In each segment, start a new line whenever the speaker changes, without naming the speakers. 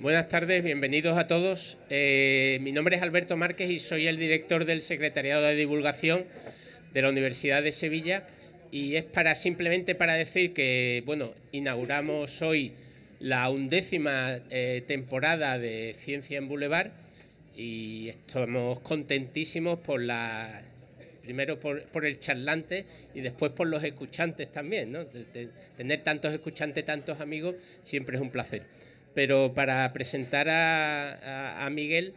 Buenas tardes, bienvenidos a todos. Mi nombre es Alberto Márquez y soy el director del Secretariado de Divulgación de la Universidad de Sevilla, y es simplemente para decir que, bueno, inauguramos hoy la 11ª temporada de Ciencia en Boulevard y estamos contentísimos primero por el charlante y después por los escuchantes también, ¿no? Tener tantos escuchantes, tantos amigos, siempre es un placer. Pero para presentar a Miguel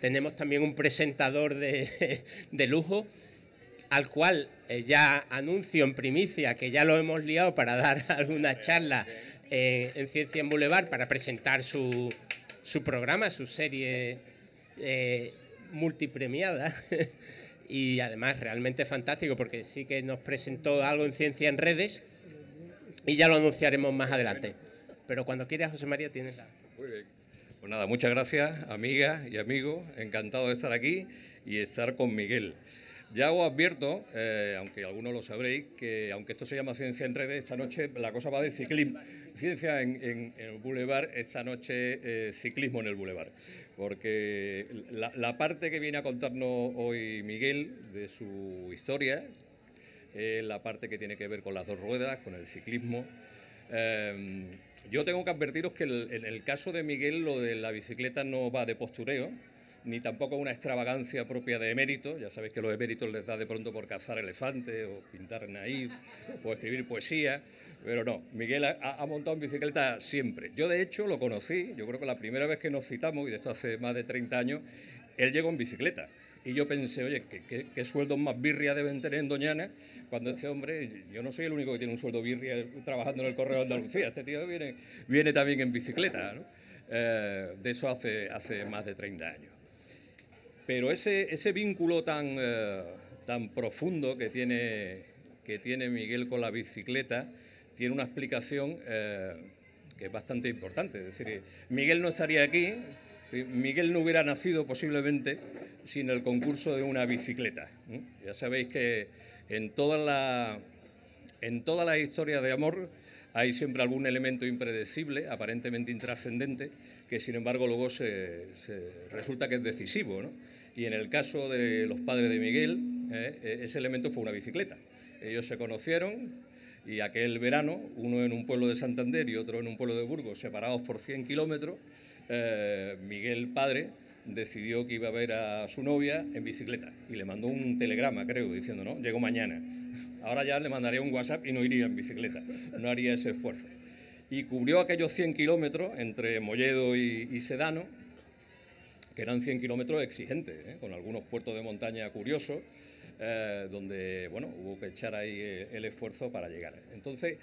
tenemos también un presentador de lujo, al cual ya anuncio en primicia que ya lo hemos liado para dar alguna charla en Ciencia en Boulevard, para presentar su programa, su serie multipremiada. Y además realmente fantástico, porque sí que nos presentó algo en Ciencia en Redes y ya lo anunciaremos más adelante. Pero cuando quieras, José María, tienes la...
Muy bien. Pues nada, muchas gracias, amigas y amigos. Encantado de estar aquí y estar con Miguel. Ya os advierto, aunque algunos lo sabréis, que aunque esto se llama Ciencia en Redes, esta noche la cosa va de ciclismo. Ciencia en el Boulevard, esta noche ciclismo en el Boulevard. Porque la parte que viene a contarnos hoy Miguel de su historia, la parte que tiene que ver con las dos ruedas, con el ciclismo. Yo tengo que advertiros que en el caso de Miguel lo de la bicicleta no va de postureo, ni tampoco una extravagancia propia de eméritos. Ya sabéis que los eméritos les da de pronto por cazar elefantes o pintar naif o escribir poesía, pero no, Miguel ha montado en bicicleta siempre. Yo de hecho lo conocí, yo creo que la primera vez que nos citamos, y de esto hace más de 30 años, él llegó en bicicleta. Y yo pensé, oye, ¿qué sueldos más birria deben tener en Doñana cuando este hombre, yo no soy el único que tiene un sueldo birria trabajando en el Correo de Andalucía, este tío viene también en bicicleta, ¿no? De eso hace más de 30 años. Pero ese vínculo tan profundo que tiene Miguel con la bicicleta tiene una explicación que es bastante importante. Es decir, Miguel no estaría aquí, Miguel no hubiera nacido posiblemente sin el concurso de una bicicleta. Ya sabéis que en todas las historias de amor hay siempre algún elemento impredecible, aparentemente intrascendente, que sin embargo luego resulta que es decisivo, ¿no? Y en el caso de los padres de Miguel, ese elemento fue una bicicleta. Ellos se conocieron y aquel verano, uno en un pueblo de Santander y otro en un pueblo de Burgos, separados por 100 kilómetros, Miguel padre decidió que iba a ver a su novia en bicicleta y le mandó un telegrama, creo, diciendo, no, llego mañana. Ahora ya le mandaría un WhatsApp y no iría en bicicleta, no haría ese esfuerzo. Y cubrió aquellos 100 kilómetros entre Molledo y Sedano, que eran 100 kilómetros exigentes, con algunos puertos de montaña curiosos, donde, bueno, hubo que echar ahí el esfuerzo para llegar. Entonces,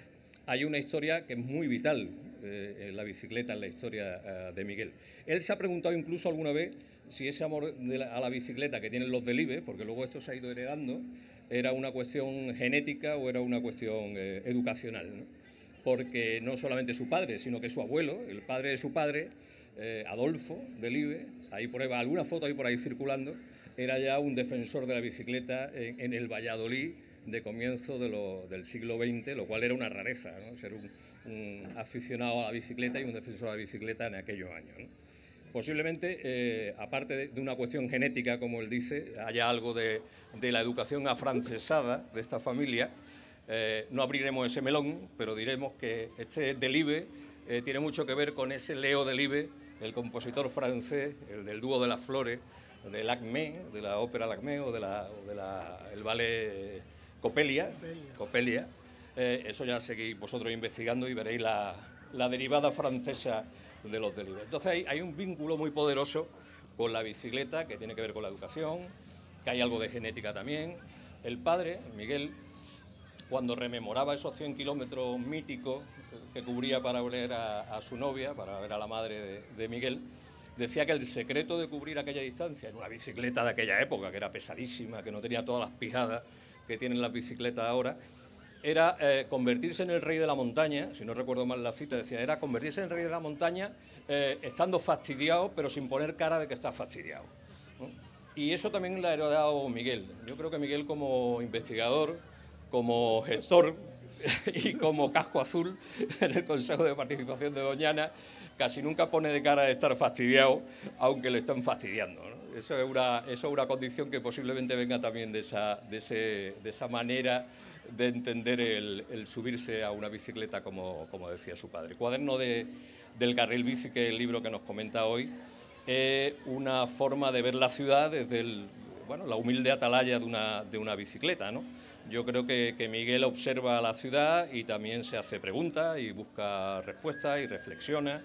hay una historia que es muy vital en la bicicleta, en la historia de Miguel. Él se ha preguntado incluso alguna vez si ese amor a la bicicleta que tienen los del IBE, porque luego esto se ha ido heredando, era una cuestión genética o era una cuestión educacional, ¿no? Porque no solamente su padre, sino que su abuelo, el padre de su padre, Adolfo del IBE, ahí por ahí va alguna foto ahí por ahí circulando, era ya un defensor de la bicicleta en el Valladolid de comienzo del siglo XX, lo cual era una rareza, ¿no? Ser un aficionado a la bicicleta y un defensor de la bicicleta en aquellos años, ¿no? Posiblemente, aparte de una cuestión genética, como él dice, haya algo de la educación afrancesada de esta familia. No abriremos ese melón, pero diremos que este Delibes tiene mucho que ver con ese Leo Delibes, el compositor francés, el del dúo de las flores, de Lacmé, de la ópera Lacmé o el ballet Coppelia. Eso ya seguís vosotros investigando y veréis la derivada francesa de los Delibes. Entonces hay un vínculo muy poderoso con la bicicleta que tiene que ver con la educación, que hay algo de genética también. El padre, Miguel, cuando rememoraba esos 100 kilómetros míticos que cubría para ver a su novia, para ver a la madre de Miguel, decía que el secreto de cubrir aquella distancia en una bicicleta de aquella época, que era pesadísima, que no tenía todas las pijadas que tienen las bicicletas ahora, era convertirse en el rey de la montaña. Si no recuerdo mal la cita, decía, era convertirse en el rey de la montaña estando fastidiado, pero sin poner cara de que está fastidiado, ¿no? Y eso también le ha heredado Miguel. Yo creo que Miguel, como investigador, como gestor, y como casco azul en el Consejo de Participación de Doñana, casi nunca pone de cara de estar fastidiado, aunque le están fastidiando, ¿no? Eso es una condición que posiblemente venga también de esa manera de entender el subirse a una bicicleta, como decía su padre. Cuaderno del carril bici, que es el libro que nos comenta hoy, es una forma de ver la ciudad desde la humilde atalaya de una bicicleta, ¿no? Yo creo que Miguel observa la ciudad y también se hace preguntas y busca respuestas y reflexiona.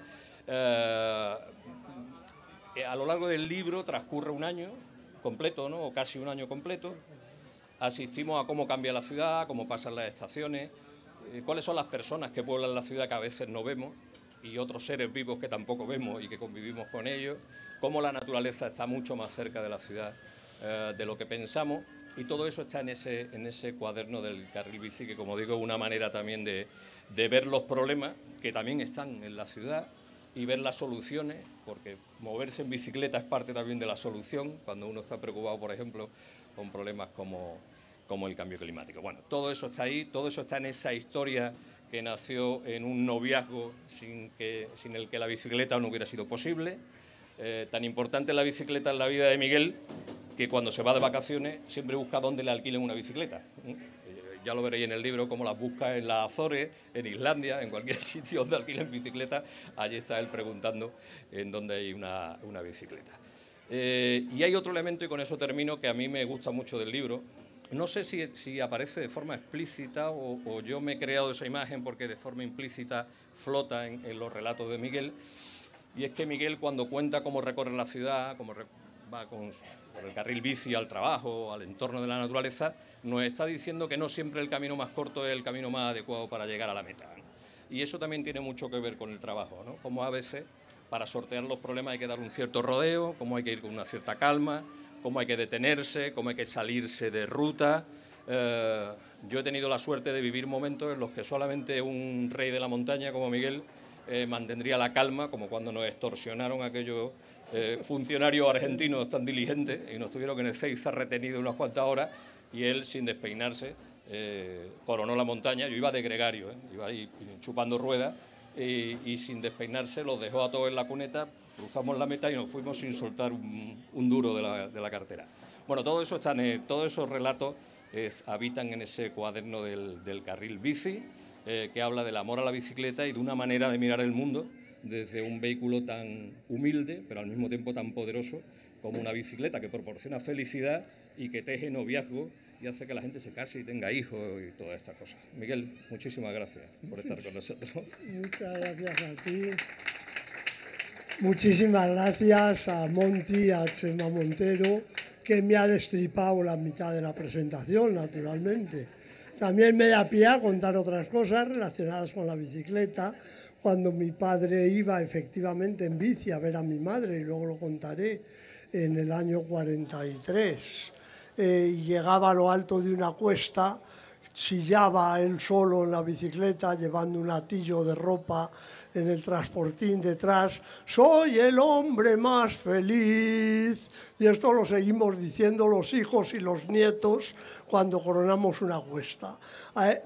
A lo largo del libro transcurre un año completo, ¿no? O casi un año completo. Asistimos a cómo cambia la ciudad, cómo pasan las estaciones, cuáles son las personas que pueblan la ciudad que a veces no vemos y otros seres vivos que tampoco vemos y que convivimos con ellos, cómo la naturaleza está mucho más cerca de la ciudad de lo que pensamos, y todo eso está en ese cuaderno del carril bici, que, como digo, es una manera también de ver los problemas que también están en la ciudad y ver las soluciones, porque moverse en bicicleta es parte también de la solución cuando uno está preocupado, por ejemplo, con problemas como el cambio climático. Bueno, todo eso está ahí, todo eso está en esa historia que nació en un noviazgo sin el que la bicicleta no hubiera sido posible. Tan importante es la bicicleta en la vida de Miguel, que cuando se va de vacaciones siempre busca dónde le alquilen una bicicleta. Ya lo veréis en el libro, cómo las busca en las Azores, en Islandia, en cualquier sitio donde alquilen bicicleta, allí está él preguntando en dónde hay una bicicleta. Y hay otro elemento, y con eso termino, que a mí me gusta mucho del libro. No sé si aparece de forma explícita o yo me he creado esa imagen porque de forma implícita flota en los relatos de Miguel, y es que Miguel, cuando cuenta cómo recorre la ciudad, cómo va por el carril bici al trabajo, al entorno de la naturaleza, nos está diciendo que no siempre el camino más corto es el camino más adecuado para llegar a la meta, ¿no? Y eso también tiene mucho que ver con el trabajo, ¿no? Como a veces, para sortear los problemas hay que dar un cierto rodeo, cómo hay que ir con una cierta calma, cómo hay que detenerse, cómo hay que salirse de ruta. Yo he tenido la suerte de vivir momentos en los que solamente un rey de la montaña como Miguel mantendría la calma, como cuando nos extorsionaron aquellos funcionarios argentinos tan diligentes y nos tuvieron en Ezeiza retenidos unas cuantas horas, y él, sin despeinarse, coronó la montaña. Yo iba de gregario, iba ahí chupando ruedas, y sin despeinarse los dejó a todos en la cuneta, cruzamos la meta y nos fuimos sin soltar un duro de la cartera. Bueno, todo eso todos esos relatos habitan en ese cuaderno del carril bici, que habla del amor a la bicicleta y de una manera de mirar el mundo desde un vehículo tan humilde, pero al mismo tiempo tan poderoso como una bicicleta, que proporciona felicidad y que teje noviazgo y hace que la gente se case y tenga hijos y todas estas cosas. Miguel, muchísimas gracias por estar con nosotros.
Muchas gracias a ti. Muchísimas gracias a Monty, a Chema Montero, que me ha destripado la mitad de la presentación, naturalmente. También me da pie a contar otras cosas relacionadas con la bicicleta. Cuando mi padre iba efectivamente en bici a ver a mi madre, y luego lo contaré, en el año 43, llegaba a lo alto de una cuesta, chillaba él solo en la bicicleta, llevando un atillo de ropa en el transportín detrás: soy el hombre más feliz. Y esto lo seguimos diciendo los hijos y los nietos cuando coronamos una cuesta.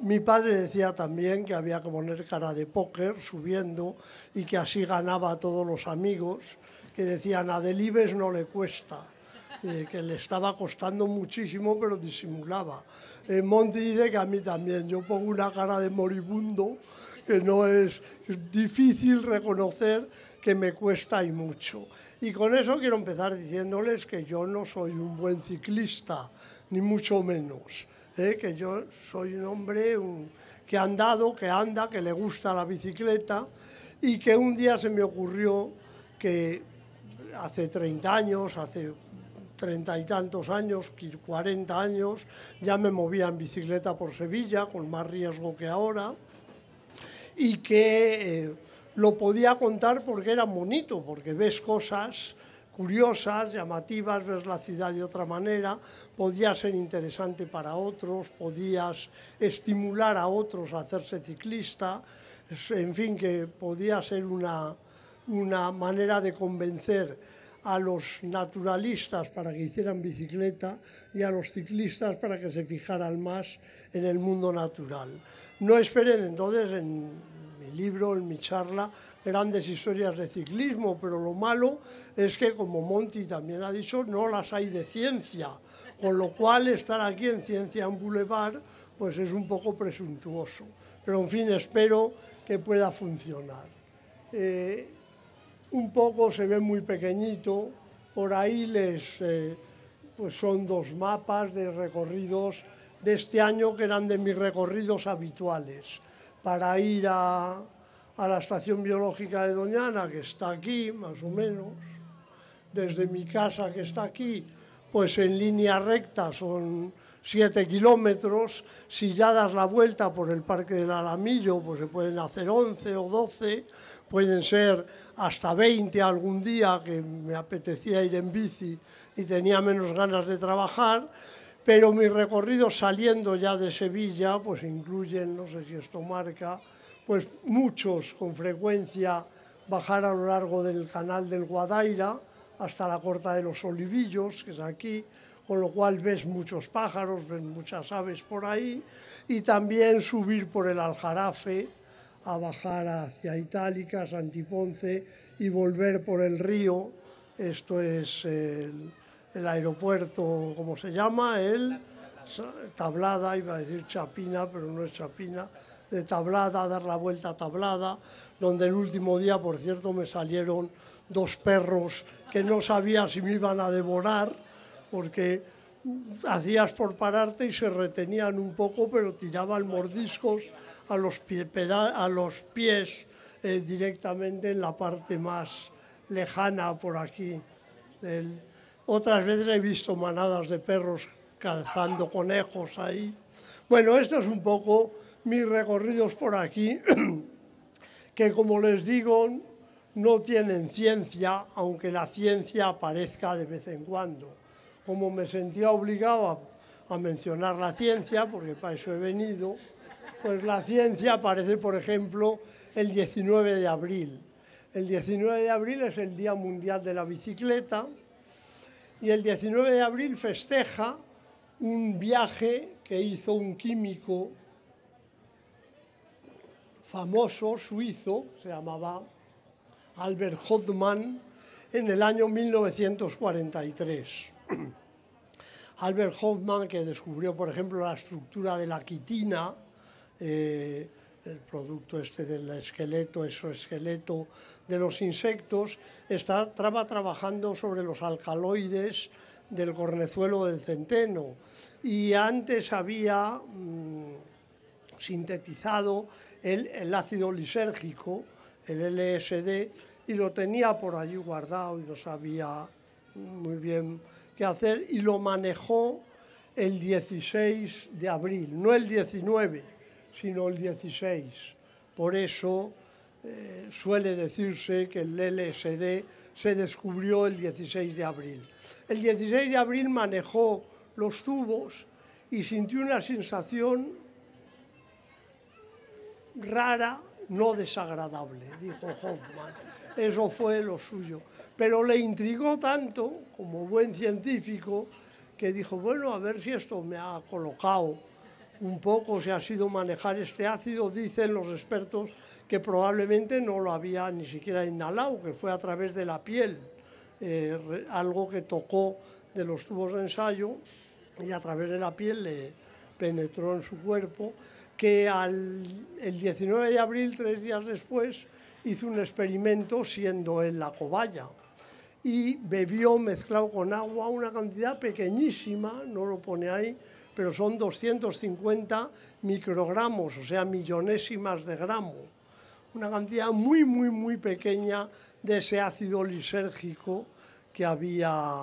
Mi padre decía también que había que poner cara de póker subiendo y que así ganaba a todos los amigos, que decían: a Delibes no le cuesta. Que le estaba costando muchísimo, pero disimulaba. Monty dice que a mí también. Yo pongo una cara de moribundo, que no es difícil reconocer que me cuesta y mucho. Y con eso quiero empezar diciéndoles que yo no soy un buen ciclista, ni mucho menos. Que yo soy un hombre que ha andado, que anda, que le gusta la bicicleta, y que un día se me ocurrió que hace 30 años, hace 30 y tantos años, 40 años, ya me movía en bicicleta por Sevilla, con más riesgo que ahora, y que lo podía contar porque era bonito, porque ves cosas curiosas, llamativas, ves la ciudad de otra manera, podía ser interesante para otros, podías estimular a otros a hacerse ciclista, en fin, que podía ser una manera de convencer a los naturalistas para que hicieran bicicleta y a los ciclistas para que se fijaran más en el mundo natural. No esperen entonces en mi libro, en mi charla, grandes historias de ciclismo, pero lo malo es que, como Monty también ha dicho, no las hay de ciencia, con lo cual estar aquí en Ciencia en Boulevard pues es un poco presuntuoso, pero en fin, espero que pueda funcionar. Un poco se ve muy pequeñito, por ahí pues son 2 mapas de recorridos de este año que eran de mis recorridos habituales, para ir a la Estación Biológica de Doñana, que está aquí, más o menos, desde mi casa, que está aquí, pues en línea recta son 7 kilómetros, si ya das la vuelta por el Parque del Alamillo, pues se pueden hacer 11 o 12, pueden ser hasta 20 algún día, que me apetecía ir en bici y tenía menos ganas de trabajar, pero mis recorridos saliendo ya de Sevilla, pues incluyen, no sé si esto marca, pues muchos, con frecuencia, bajar a lo largo del canal del Guadaira hasta la Corta de los Olivillos, que es aquí, con lo cual ves muchos pájaros, ves muchas aves por ahí, y también subir por el Aljarafe, a bajar hacia Itálica, Santiponce y volver por el río. Esto es el aeropuerto, ¿cómo se llama? El Tablada, iba a decir Chapina, pero no es Chapina, de Tablada, dar la vuelta a Tablada, donde el último día, por cierto, me salieron 2 perros que no sabía si me iban a devorar, porque hacías por pararte y se retenían un poco, pero tiraban mordiscos a los pies directamente en la parte más lejana por aquí. Otras veces he visto manadas de perros cazando conejos ahí. Bueno, esto es un poco mis recorridos por aquí, que como les digo, no tienen ciencia, aunque la ciencia aparezca de vez en cuando. Como me sentía obligado a mencionar la ciencia, porque para eso he venido, pues la ciencia aparece, por ejemplo, el 19 de abril. El 19 de abril es el Día Mundial de la Bicicleta y el 19 de abril festeja un viaje que hizo un químico famoso suizo, se llamaba Albert Hoffmann, en el año 1943. Albert Hoffmann, que descubrió, por ejemplo, la estructura de la quitina, el producto este del esqueleto, exoesqueleto de los insectos, estaba trabajando sobre los alcaloides del cornezuelo del centeno y antes había sintetizado el ácido lisérgico, el LSD, y lo tenía por allí guardado y no sabía muy bien qué hacer, y lo manejó el 16 de abril, no el 19, sino el 16. Por eso suele decirse que el LSD se descubrió el 16 de abril. El 16 de abril manejó los tubos y sintió una sensación rara, no desagradable, dijo Hoffmann. Eso fue lo suyo. Pero le intrigó tanto, como buen científico, que dijo, bueno, a ver si esto me ha colocado un poco, si ha sido manejar este ácido. Dicen los expertos que probablemente no lo había ni siquiera inhalado, que fue a través de la piel, algo que tocó de los tubos de ensayo y a través de la piel le penetró en su cuerpo, que el 19 de abril, 3 días después, hizo un experimento siendo en la cobaya y bebió mezclado con agua una cantidad pequeñísima, no lo pone ahí, pero son 250 microgramos, o sea, millonésimas de gramo. Una cantidad muy, muy, muy pequeña de ese ácido lisérgico que había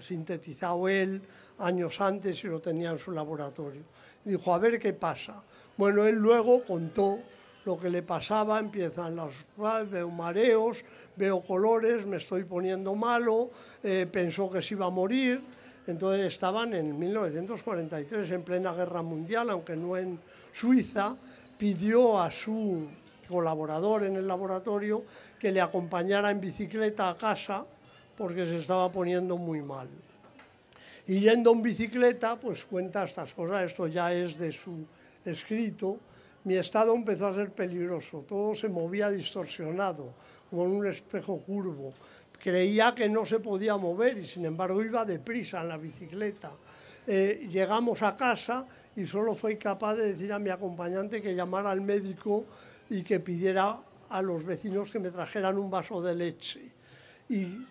sintetizado él años antes y lo tenía en su laboratorio. Dijo, a ver qué pasa. Bueno, él luego contó lo que le pasaba, veo mareos, veo colores, me estoy poniendo malo, pensó que se iba a morir. Entonces estaban en 1943, en plena guerra mundial, aunque no en Suiza, pidió a su colaborador en el laboratorio, que le acompañara en bicicleta a casa porque se estaba poniendo muy mal. Y yendo en bicicleta, pues cuenta estas cosas, esto ya es de su escrito. Mi estado empezó a ser peligroso, todo se movía distorsionado, como en un espejo curvo. Creía que no se podía mover y sin embargo iba deprisa en la bicicleta. Llegamos a casa y solo fui capaz de decir a mi acompañante que llamara al médico y que pidiera a los vecinos que me trajeran un vaso de leche. Y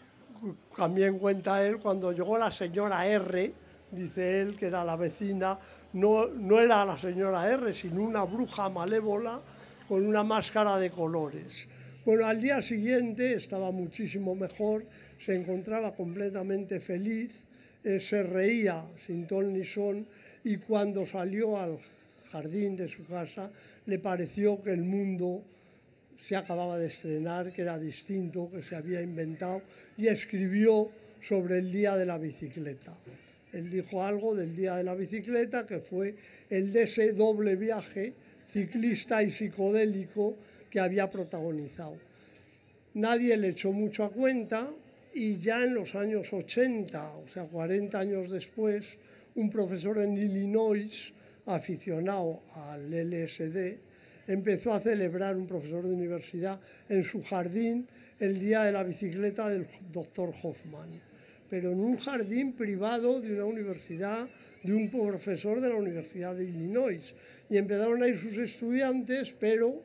también cuenta él, cuando llegó la señora R, dice él, que era la vecina, no era la señora R, sino una bruja malévola con una máscara de colores. Bueno, al día siguiente estaba muchísimo mejor, se encontraba completamente feliz, se reía sin ton ni son, y cuando salió al jardín de su casa le pareció que el mundo se acababa de estrenar, que era distinto, que se había inventado, y escribió sobre el día de la bicicleta. Él dijo algo del día de la bicicleta, que fue el de ese doble viaje ciclista y psicodélico que había protagonizado. Nadie le echó mucho a cuenta y ya en los años 80, o sea, 40 años después, un profesor en Illinois, aficionado al LSD, empezó a celebrar, un profesor de universidad, en su jardín el día de la bicicleta del doctor Hoffman, pero en un jardín privado de una universidad, de un profesor de la Universidad de Illinois. Y empezaron a ir sus estudiantes, pero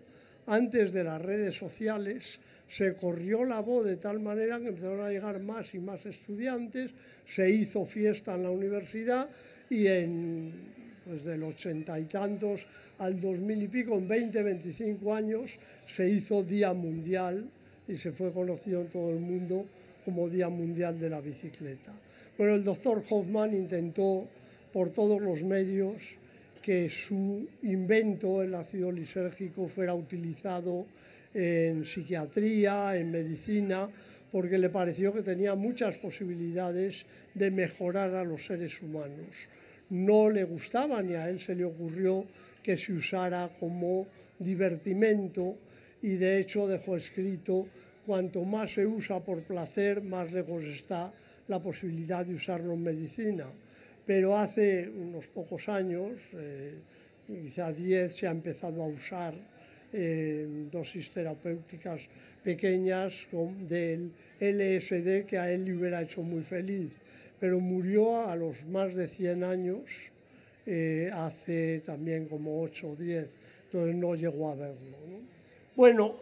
antes de las redes sociales se corrió la voz de tal manera que empezaron a llegar más y más estudiantes, se hizo fiesta en la universidad y pues del 80 y tantos al 2000 y pico, en 20-25 años, se hizo Día Mundial y se fue conocido en todo el mundo como Día Mundial de la Bicicleta. Bueno, el doctor Hoffman intentó por todos los medios que su invento, el ácido lisérgico, fuera utilizado en psiquiatría, en medicina, porque le pareció que tenía muchas posibilidades de mejorar a los seres humanos. No le gustaba, ni a él se le ocurrió que se usara como divertimento, y de hecho dejó escrito: cuanto más se usa por placer, más lejos está la posibilidad de usarlo en medicina. Pero hace unos pocos años, quizá 10, se ha empezado a usar dosis terapéuticas pequeñas del LSD, que a él le hubiera hecho muy feliz, pero murió a los más de 100 años, hace también como 8 o 10, entonces no llegó a verlo, ¿no? Bueno,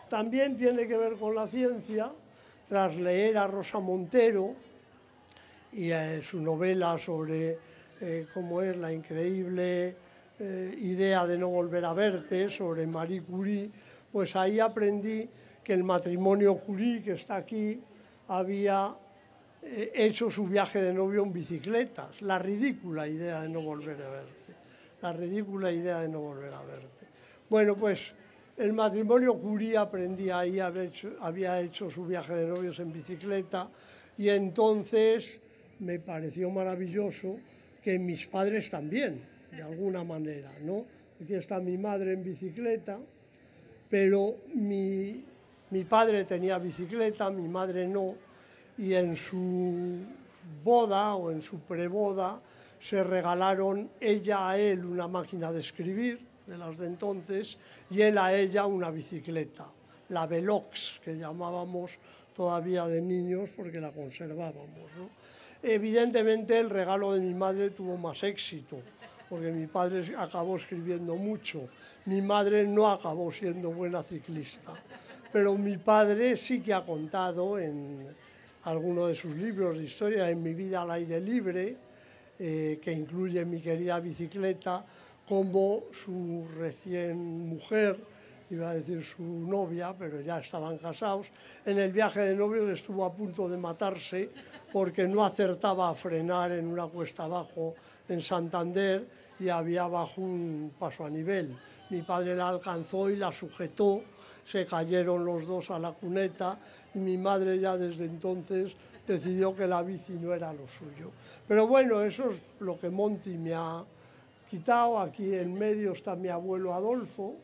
también tiene que ver con la ciencia, tras leer a Rosa Montero y su novela sobre cómo es la increíble idea de no volver a verte, sobre Marie Curie, pues ahí aprendí que el matrimonio Curie, que está aquí, había hecho su viaje de novio en bicicletas. La ridícula idea de no volver a verte. La ridícula idea de no volver a verte. Bueno, pues el matrimonio Curie, aprendí ahí, había hecho su viaje de novios en bicicleta, y entonces me pareció maravilloso que mis padres también, de alguna manera, ¿no? Aquí está mi madre en bicicleta, pero mi padre tenía bicicleta, mi madre no, y en su boda o en su preboda se regalaron ella a él una máquina de escribir, de las de entonces, y él a ella una bicicleta, la Velox, que llamábamos todavía de niños porque la conservábamos, ¿no? Evidentemente el regalo de mi madre tuvo más éxito, porque mi padre acabó escribiendo mucho, mi madre no acabó siendo buena ciclista, pero mi padre sí que ha contado en alguno de sus libros de historia, En mi vida al aire libre, que incluye Mi querida bicicleta, como su recién mujer, iba a decir su novia, pero ya estaban casados, en el viaje de novios estuvo a punto de matarse porque no acertaba a frenar en una cuesta abajo en Santander y había abajo un paso a nivel. Mi padre la alcanzó y la sujetó, se cayeron los dos a la cuneta y mi madre ya desde entonces decidió que la bici no era lo suyo. Pero bueno, eso es lo que Monty me ha quitado. Aquí en medio está mi abuelo Adolfo,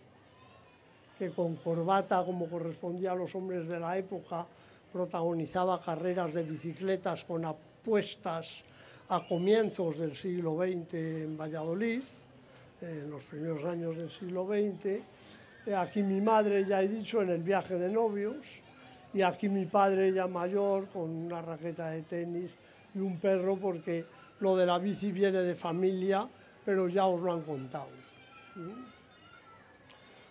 que con corbata, como correspondía a los hombres de la época, protagonizaba carreras de bicicletas con apuestas a comienzos del siglo XX en Valladolid, en los primeros años del siglo XX. Aquí mi madre, ya he dicho, en el viaje de novios, y aquí mi padre ya mayor con una raqueta de tenis y un perro, porque lo de la bici viene de familia, pero ya os lo han contado.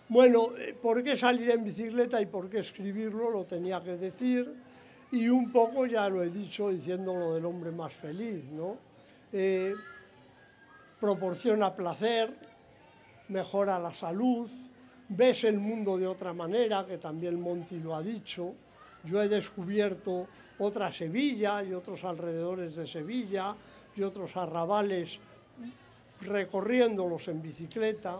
Bueno, ¿por qué salir en bicicleta y por qué escribirlo? Lo tenía que decir, y un poco ya lo he dicho diciendo lo del hombre más feliz, ¿no? Proporciona placer, mejora la salud, ves el mundo de otra manera, que también Monti lo ha dicho. Yo he descubierto otra Sevilla y otros alrededores de Sevilla y otros arrabales recorriéndolos en bicicleta.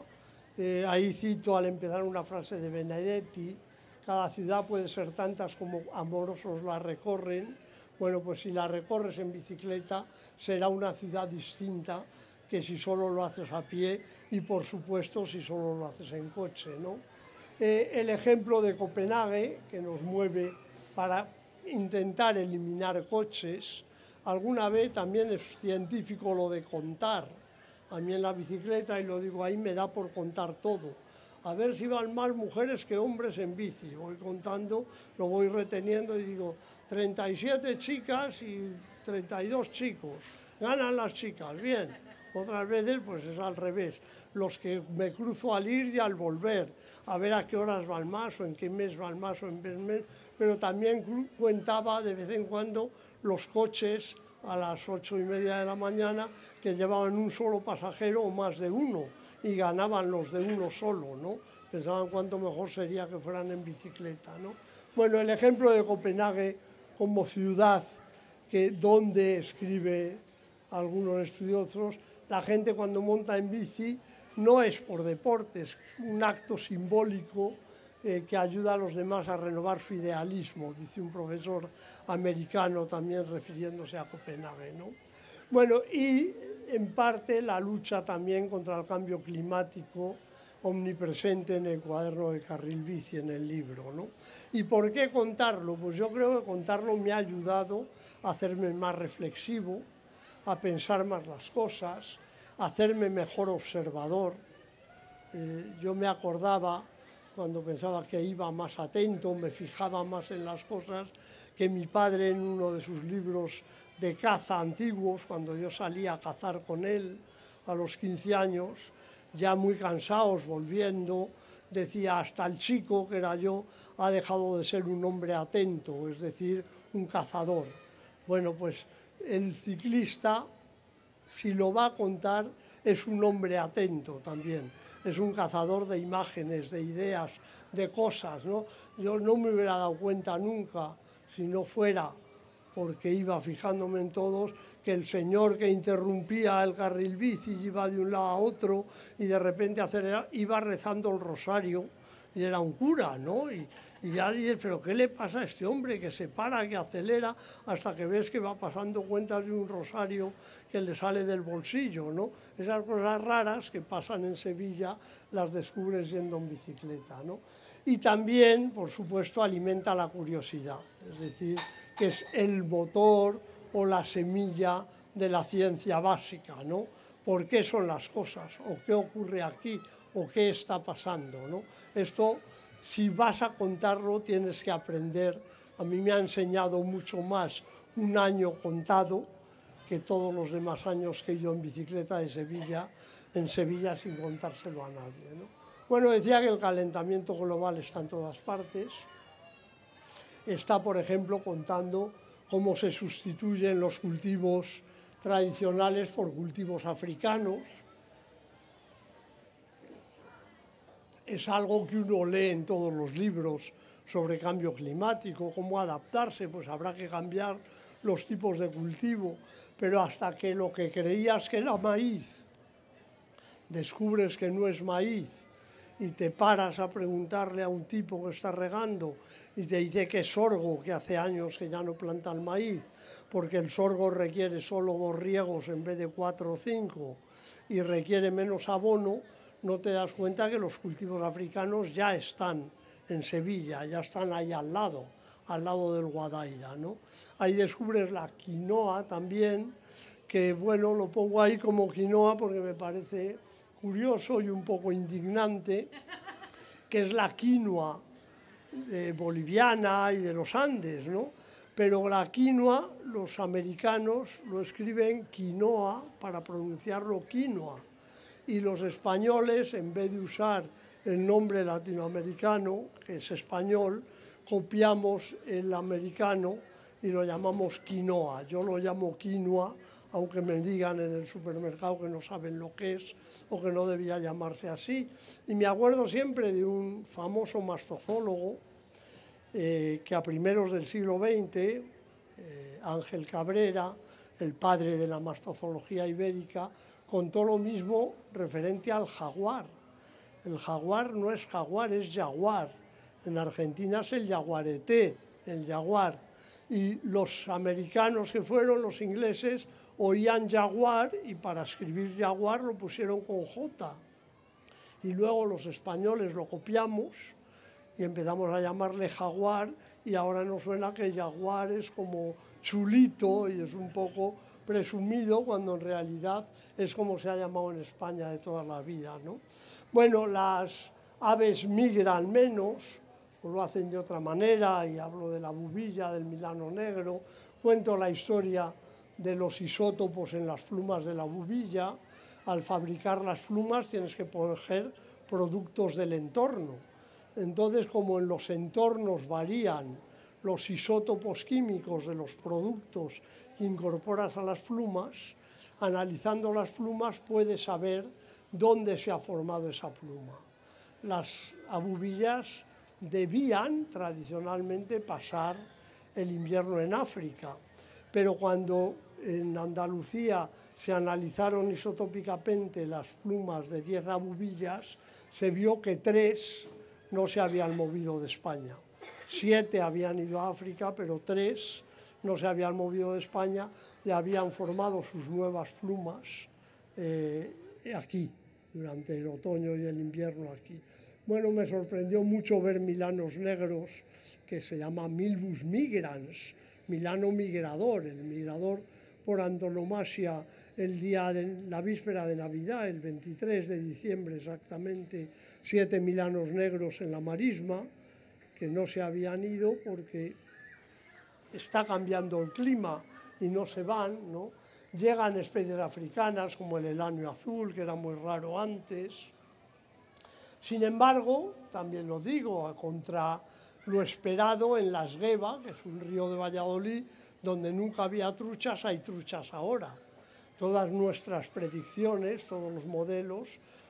Ahí cito al empezar una frase de Benedetti: cada ciudad puede ser tantas como amorosos la recorren. Bueno, pues si la recorres en bicicleta será una ciudad distinta que si solo lo haces a pie y, por supuesto, si solo lo haces en coche, ¿no? El ejemplo de Copenhague, que nos mueve para intentar eliminar coches. Alguna vez también es científico lo de contar. A mí en la bicicleta, y lo digo ahí, me da por contar todo. A ver si van más mujeres que hombres en bici. Voy contando, lo voy reteniendo y digo, 37 chicas y 32 chicos. Ganan las chicas, bien. Otras veces pues es al revés. Los que me cruzo al ir y al volver, a ver a qué horas van más, o en qué mes van más, o en qué mes. Pero también contaba de vez en cuando los coches a las 8:30 de la mañana que llevaban un solo pasajero o más de uno, y ganaban los de uno solo, ¿no? Pensaban cuánto mejor sería que fueran en bicicleta, ¿no? Bueno, el ejemplo de Copenhague como ciudad, que donde escribe algunos estudiosos, la gente cuando monta en bici no es por deporte, es un acto simbólico que ayuda a los demás a renovar su idealismo, dice un profesor americano también refiriéndose a Copenhague, ¿no? Bueno, y en parte la lucha también contra el cambio climático, omnipresente en el cuaderno de Carril Bici, en el libro, ¿no? ¿Y por qué contarlo? Pues yo creo que contarlo me ha ayudado a hacerme más reflexivo, a pensar más las cosas, a hacerme mejor observador. Yo me acordaba, cuando pensaba que iba más atento, me fijaba más en las cosas, que mi padre en uno de sus libros de caza antiguos, cuando yo salía a cazar con él a los 15 años, ya muy cansados, volviendo, decía: hasta el chico, que era yo, ha dejado de ser un hombre atento, es decir, un cazador. Bueno, pues el ciclista, si lo va a contar, es un hombre atento también, es un cazador de imágenes, de ideas, de cosas, ¿no? Yo no me hubiera dado cuenta nunca, si no fuera porque iba fijándome en todos, que el señor que interrumpía el carril bici iba de un lado a otro y de repente iba rezando el rosario, y era un cura, ¿no? Y ya dices, ¿pero qué le pasa a este hombre? Que se para, que acelera, hasta que ves que va pasando cuentas de un rosario que le sale del bolsillo, ¿no? Esas cosas raras que pasan en Sevilla las descubres yendo en bicicleta, ¿no? Y también, por supuesto, alimenta la curiosidad, es decir, que es el motor o la semilla de la ciencia básica, ¿no? ¿Por qué son las cosas? ¿O qué ocurre aquí? ¿O qué está pasando, ¿no? Esto, si vas a contarlo, tienes que aprender. A mí me ha enseñado mucho más un año contado que todos los demás años que he ido en bicicleta de Sevilla, en Sevilla sin contárselo a nadie, ¿no? Bueno, decía que el calentamiento global está en todas partes. Está, por ejemplo, contando cómo se sustituyen los cultivos tradicionales por cultivos africanos. Es algo que uno lee en todos los libros sobre cambio climático, cómo adaptarse, pues habrá que cambiar los tipos de cultivo, pero hasta que lo que creías que era maíz, descubres que no es maíz, y te paras a preguntarle a un tipo que está regando y te dice que es sorgo, que hace años que ya no plantan maíz, porque el sorgo requiere solo 2 riegos en vez de 4 o 5 y requiere menos abono, no te das cuenta que los cultivos africanos ya están en Sevilla, ya están ahí al lado del Guadaira, ¿no? Ahí descubres la quinoa también, que bueno, lo pongo ahí como quinoa porque me parece curioso y un poco indignante, que es la quinoa boliviana y de los Andes, ¿no? Pero la quinoa, los americanos lo escriben quinoa para pronunciarlo quinoa, y los españoles, en vez de usar el nombre latinoamericano, que es español, copiamos el americano y lo llamamos quinoa. Yo lo llamo quinoa, aunque me digan en el supermercado que no saben lo que es o que no debía llamarse así. Y me acuerdo siempre de un famoso mastozólogo que a primeros del siglo XX, Ángel Cabrera, el padre de la mastozología ibérica, contó lo mismo referente al jaguar. El jaguar no es jaguar, es jaguar. En Argentina es el jaguarete, el jaguar. Y los americanos que fueron, los ingleses, oían jaguar y para escribir jaguar lo pusieron con J. Y luego los españoles lo copiamos y empezamos a llamarle jaguar, y ahora nos suena que jaguar es como chulito y es un poco presumido, cuando en realidad es como se ha llamado en España de toda la vida, ¿no? Bueno, las aves migran menos, o lo hacen de otra manera, y hablo de la bubilla, del milano negro, cuento la historia de los isótopos en las plumas de la bubilla. Al fabricar las plumas tienes que poner productos del entorno. Entonces, como en los entornos varían los isótopos químicos de los productos que incorporas a las plumas, analizando las plumas puedes saber dónde se ha formado esa pluma. Las abubillas debían tradicionalmente pasar el invierno en África, pero cuando en Andalucía se analizaron isotópicamente las plumas de 10 abubillas, se vio que 3 no se habían movido de España. 7 habían ido a África, pero 3 no se habían movido de España y habían formado sus nuevas plumas aquí, durante el otoño y el invierno aquí. Bueno, me sorprendió mucho ver milanos negros, que se llama Milvus migrans, milano migrador, el migrador por antonomasia, la víspera de Navidad, el 23 de diciembre exactamente, 7 milanos negros en la marisma, que no se habían ido porque está cambiando el clima y no se van, ¿no? Llegan especies africanas como el elanio azul, que era muy raro antes. Sin embargo, también lo digo, contra lo esperado, en la Esgueva, que es un río de Valladolid, donde nunca había truchas, hay truchas ahora. Todas nuestras predicciones, todos los modelos,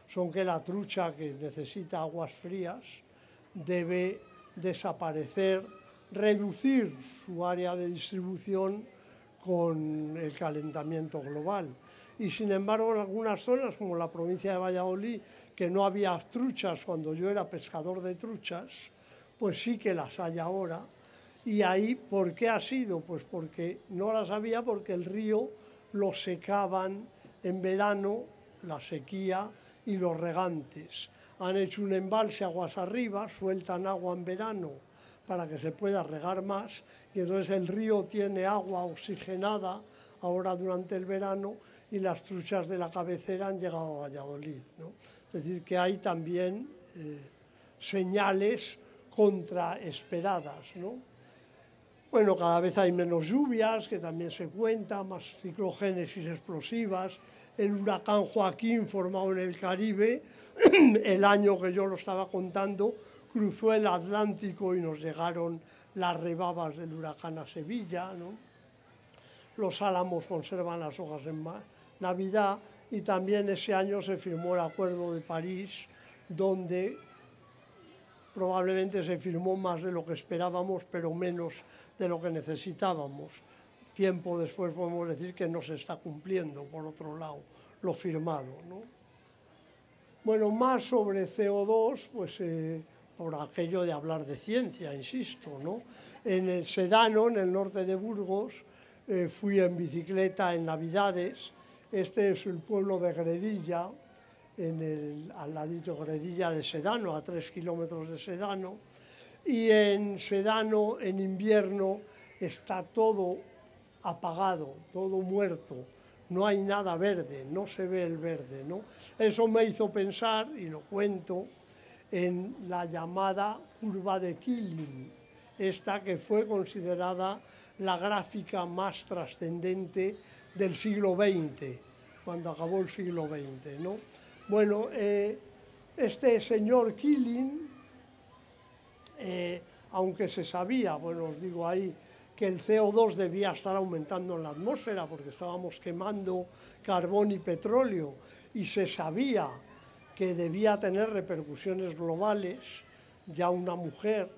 son que la trucha, que necesita aguas frías, debe desaparecer, reducir su área de distribución con el calentamiento global. Y sin embargo, en algunas zonas, como la provincia de Valladolid, que no había truchas cuando yo era pescador de truchas, pues sí que las hay ahora. Y ahí, ¿por qué ha sido? Pues porque no las había, porque el río lo secaban en verano, la sequía y los regantes. Han hecho un embalse aguas arriba, sueltan agua en verano para que se pueda regar más, y entonces el río tiene agua oxigenada ahora durante el verano, y las truchas de la cabecera han llegado a Valladolid, ¿no? Es decir, que hay también señales contraesperadas, ¿no? Bueno, cada vez hay menos lluvias, que también se cuenta, más ciclogénesis explosivas. El huracán Joaquín, formado en el Caribe, el año que yo lo estaba contando, cruzó el Atlántico y nos llegaron las rebabas del huracán a Sevilla, ¿no? Los álamos conservan las hojas en Navidad, y también ese año se firmó el Acuerdo de París, donde probablemente se firmó más de lo que esperábamos, pero menos de lo que necesitábamos. Tiempo después podemos decir que no se está cumpliendo, por otro lado, lo firmado, ¿no? Bueno, más sobre CO2, pues por aquello de hablar de ciencia, insisto, ¿no? En el Sedano, en el norte de Burgos, fui en bicicleta en Navidades. Este es el pueblo de Gredilla, al ladito Gredilla de Sedano, a 3 kilómetros de Sedano, y en Sedano, en invierno, está todo apagado, todo muerto, no hay nada verde, no se ve el verde, ¿no? Eso me hizo pensar, y lo cuento, en la llamada curva de Killing, esta que fue considerada la gráfica más trascendente del siglo XX, cuando acabó el siglo XX, ¿no? Bueno, este señor Killing, aunque se sabía, bueno, os digo ahí, que el CO2 debía estar aumentando en la atmósfera porque estábamos quemando carbón y petróleo, y se sabía que debía tener repercusiones globales, ya una mujer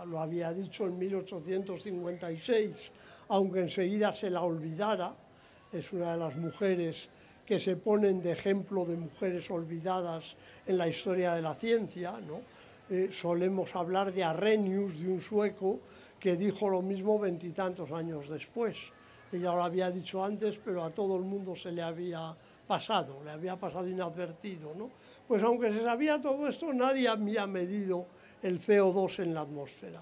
lo había dicho en 1856, aunque enseguida se la olvidara, es una de las mujeres que se ponen de ejemplo de mujeres olvidadas en la historia de la ciencia, ¿no? Solemos hablar de Arrhenius, de un sueco que dijo lo mismo 20 y tantos años después. Ella lo había dicho antes, pero a todo el mundo se le había pasado inadvertido, ¿no? Pues aunque se sabía todo esto, nadie había medido el CO2 en la atmósfera.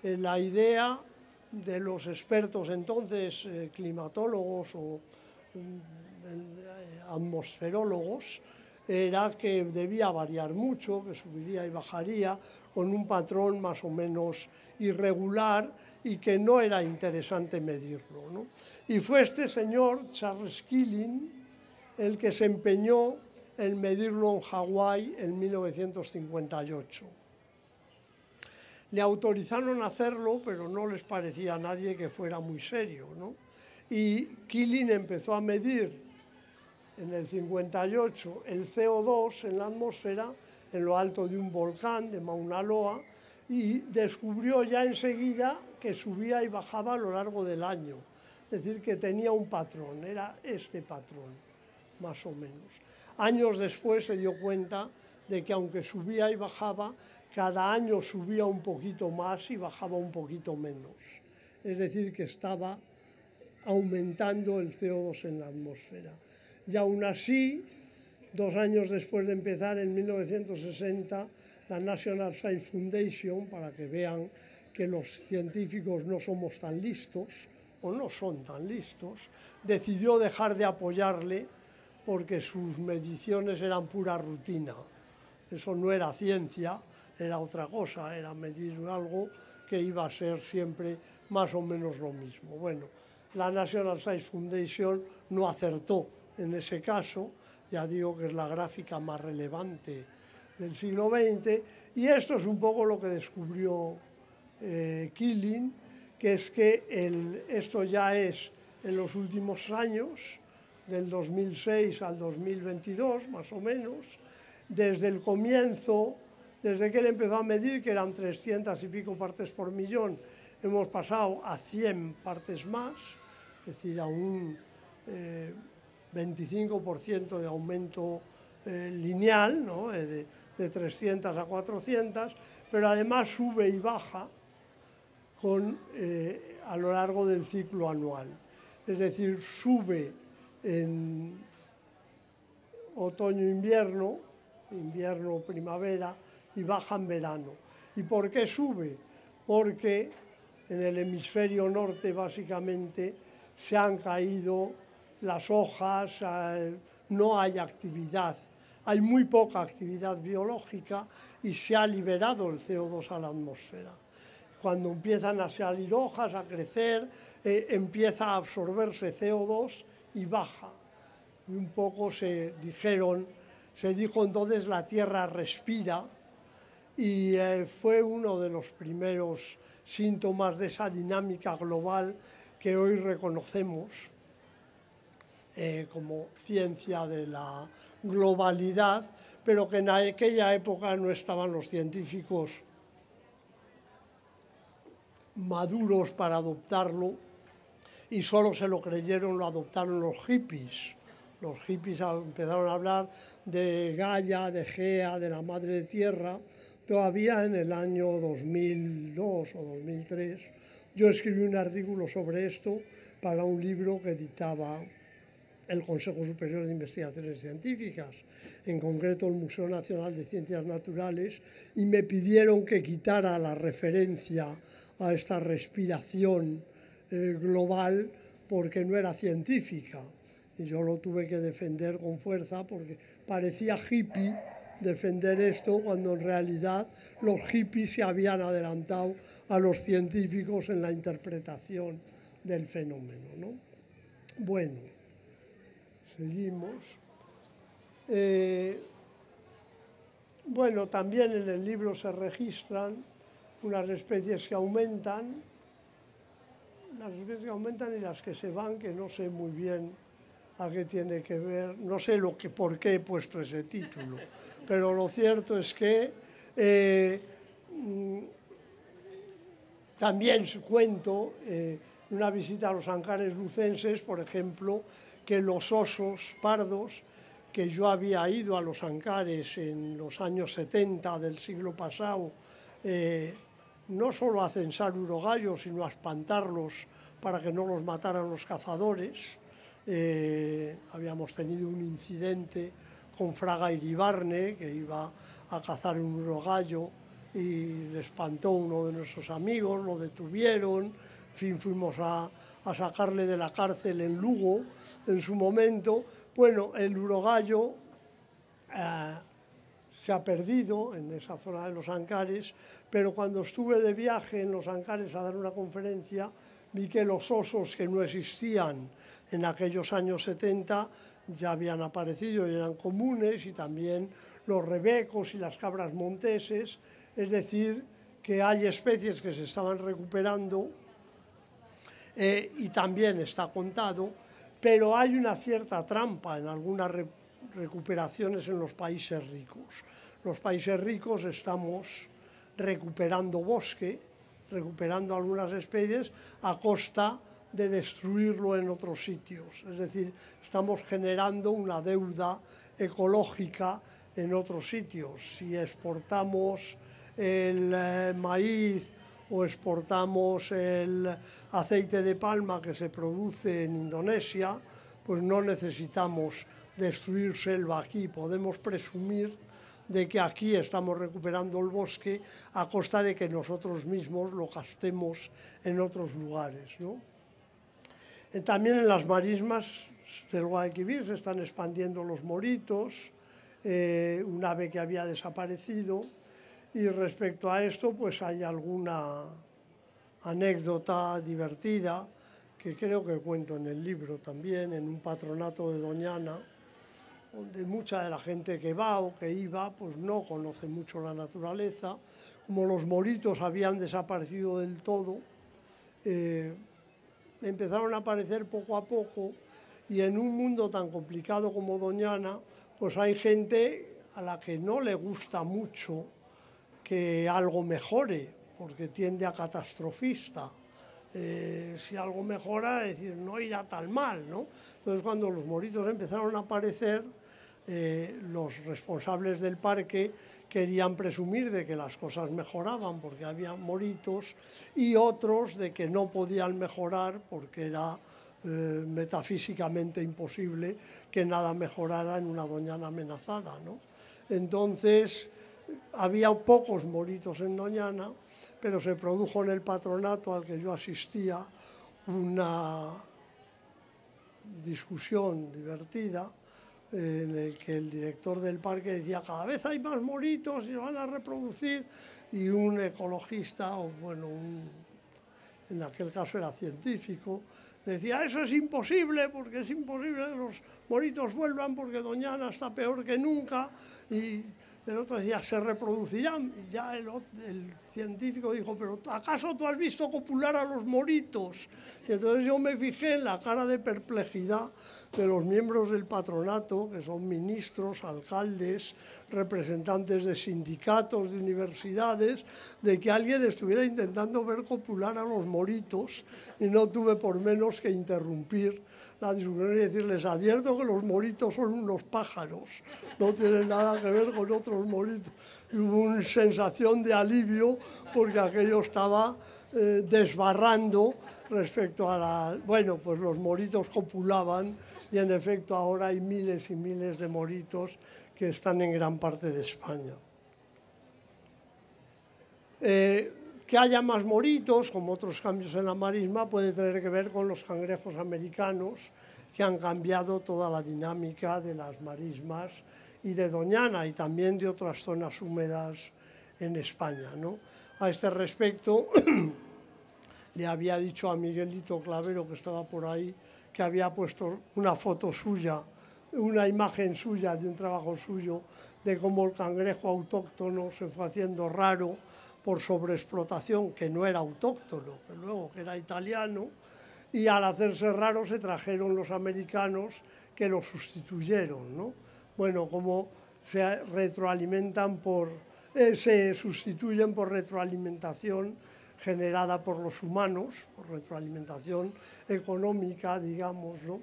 La idea de los expertos entonces, climatólogos o atmosferólogos, era que debía variar mucho, que subiría y bajaría con un patrón más o menos irregular y que no era interesante medirlo, ¿no? Y fue este señor, Charles Keeling, el que se empeñó en medirlo en Hawái en 1958. Le autorizaron a hacerlo, pero no les parecía a nadie que fuera muy serio, ¿no? Y Keeling empezó a medir en el 58 el CO2 en la atmósfera, en lo alto de un volcán de Mauna Loa, y descubrió ya enseguida que subía y bajaba a lo largo del año. Es decir, que tenía un patrón, era este patrón, más o menos. Años después se dio cuenta de que aunque subía y bajaba, cada año subía un poquito más y bajaba un poquito menos. Es decir, que estaba aumentando el CO2 en la atmósfera. Y aún así, 2 años después de empezar, en 1960, la National Science Foundation, para que vean que los científicos no somos tan listos, o no son tan listos, decidió dejar de apoyarle porque sus mediciones eran pura rutina. Eso no era ciencia, era otra cosa, era medir algo que iba a ser siempre más o menos lo mismo. Bueno, la National Science Foundation no acertó en ese caso, ya digo que es la gráfica más relevante del siglo XX, y esto es un poco lo que descubrió Keeling, que es que esto ya es en los últimos años, del 2006 al 2022, más o menos, desde el comienzo, desde que él empezó a medir, que eran 300 y pico partes por millón, hemos pasado a 100 partes más, es decir, a un 25% de aumento lineal, ¿no? de 300 a 400, pero además sube y baja a lo largo del ciclo anual. Es decir, sube en otoño-invierno, invierno-primavera, y baja en verano. ¿Y por qué sube? Porque en el hemisferio norte, básicamente, se han caído las hojas, no hay actividad, hay muy poca actividad biológica y se ha liberado el CO2 a la atmósfera. Cuando empiezan a salir hojas, a crecer, empieza a absorberse CO2 y baja. Y un poco se dijo entonces la Tierra respira, y fue uno de los primeros síntomas de esa dinámica global que hoy reconocemos como ciencia de la globalidad, pero que en aquella época no estaban los científicos maduros para adoptarlo, y solo se lo creyeron, lo adoptaron los hippies. Los hippies empezaron a hablar de Gaia, de Gea, de la Madre Tierra, todavía en el año 2002 o 2003. Yo escribí un artículo sobre esto para un libro que editaba el Consejo Superior de Investigaciones Científicas, en concreto el Museo Nacional de Ciencias Naturales, y me pidieron que quitara la referencia a esta respiración global porque no era científica. Y yo lo tuve que defender con fuerza porque parecía hippie defender esto cuando en realidad los hippies se habían adelantado a los científicos en la interpretación del fenómeno, ¿no? Bueno, seguimos. Bueno, también en el libro se registran unas especies que aumentan, y las que se van, que no sé muy bien a qué tiene que ver, no sé por qué he puesto ese título, pero lo cierto es que también cuento una visita a los Ancares lucenses, por ejemplo, que los osos pardos, que yo había ido a los Ancares en los años 70 del siglo pasado, no solo a censar urogallos, sino a espantarlos para que no los mataran los cazadores. Habíamos tenido un incidente con Fraga Iribarne, que iba a cazar un urogallo y le espantó uno de nuestros amigos, lo detuvieron, en fin, fuimos a sacarle de la cárcel en Lugo en su momento. Bueno, el urogallo se ha perdido en esa zona de los Ancares, pero cuando estuve de viaje en los Ancares a dar una conferencia, vi que los osos que no existían en aquellos años 70 ya habían aparecido y eran comunes, y también los rebecos y las cabras monteses, es decir, que hay especies que se estaban recuperando y también está contado, pero hay una cierta trampa en algunas recuperaciones en los países ricos. Los países ricos estamos recuperando bosque, recuperando algunas especies a costa de destruirlo en otros sitios. Es decir, estamos generando una deuda ecológica en otros sitios. Si exportamos el maíz o exportamos el aceite de palma que se produce en Indonesia, pues no necesitamos destruir selva aquí. Podemos presumir de que aquí estamos recuperando el bosque a costa de que nosotros mismos lo gastemos en otros lugares, ¿no? También en las marismas del Guadalquivir se están expandiendo los moritos, un ave que había desaparecido, y respecto a esto pues hay alguna anécdota divertida que creo que cuento en el libro también, en un patronato de Doñana, donde mucha de la gente que va o que iba pues no conoce mucho la naturaleza. Como los moritos habían desaparecido del todo, empezaron a aparecer poco a poco, y en un mundo tan complicado como Doñana, pues hay gente a la que no le gusta mucho que algo mejore, porque tiende a catastrofista. Si algo mejora, es decir, no irá tan mal, ¿no? Entonces, cuando los moritos empezaron a aparecer, los responsables del parque querían presumir de que las cosas mejoraban porque había moritos, y otros de que no podían mejorar porque era metafísicamente imposible que nada mejorara en una Doñana amenazada, ¿no? Entonces, había pocos moritos en Doñana, pero se produjo en el patronato al que yo asistía una discusión divertida en el que el director del parque decía: cada vez hay más moritos y se van a reproducir, y un ecologista, o bueno, en aquel caso era científico, decía: eso es imposible, porque es imposible que los moritos vuelvan porque Doñana está peor que nunca. Y el otro decía: se reproducirán. Y ya el científico dijo: pero ¿acaso tú has visto copular a los moritos? Y entonces yo me fijé en la cara de perplejidad de los miembros del patronato, que son ministros, alcaldes, representantes de sindicatos, de universidades, de que alguien estuviera intentando ver copular a los moritos, y no tuve por menos que interrumpir la discusión y decirles: advierto que los moritos son unos pájaros, no tienen nada que ver con otros moritos. Y hubo una sensación de alivio porque aquello estaba desbarrando respecto a la... Bueno, pues los moritos copulaban y en efecto ahora hay miles y miles de moritos que están en gran parte de España. Que haya más moritos, como otros cambios en la marisma, puede tener que ver con los cangrejos americanos, que han cambiado toda la dinámica de las marismas y de Doñana y también de otras zonas húmedas en España, ¿no? A este respecto, le había dicho a Miguelito Clavero, que estaba por ahí, que había puesto una foto suya, una imagen suya de un trabajo suyo, de cómo el cangrejo autóctono se fue haciendo raro por sobreexplotación, que no era autóctono, que luego que era italiano, y al hacerse raro se trajeron los americanos que lo sustituyeron, ¿no? Bueno, como se retroalimentan se sustituyen por retroalimentación generada por los humanos, por retroalimentación económica, digamos, ¿no?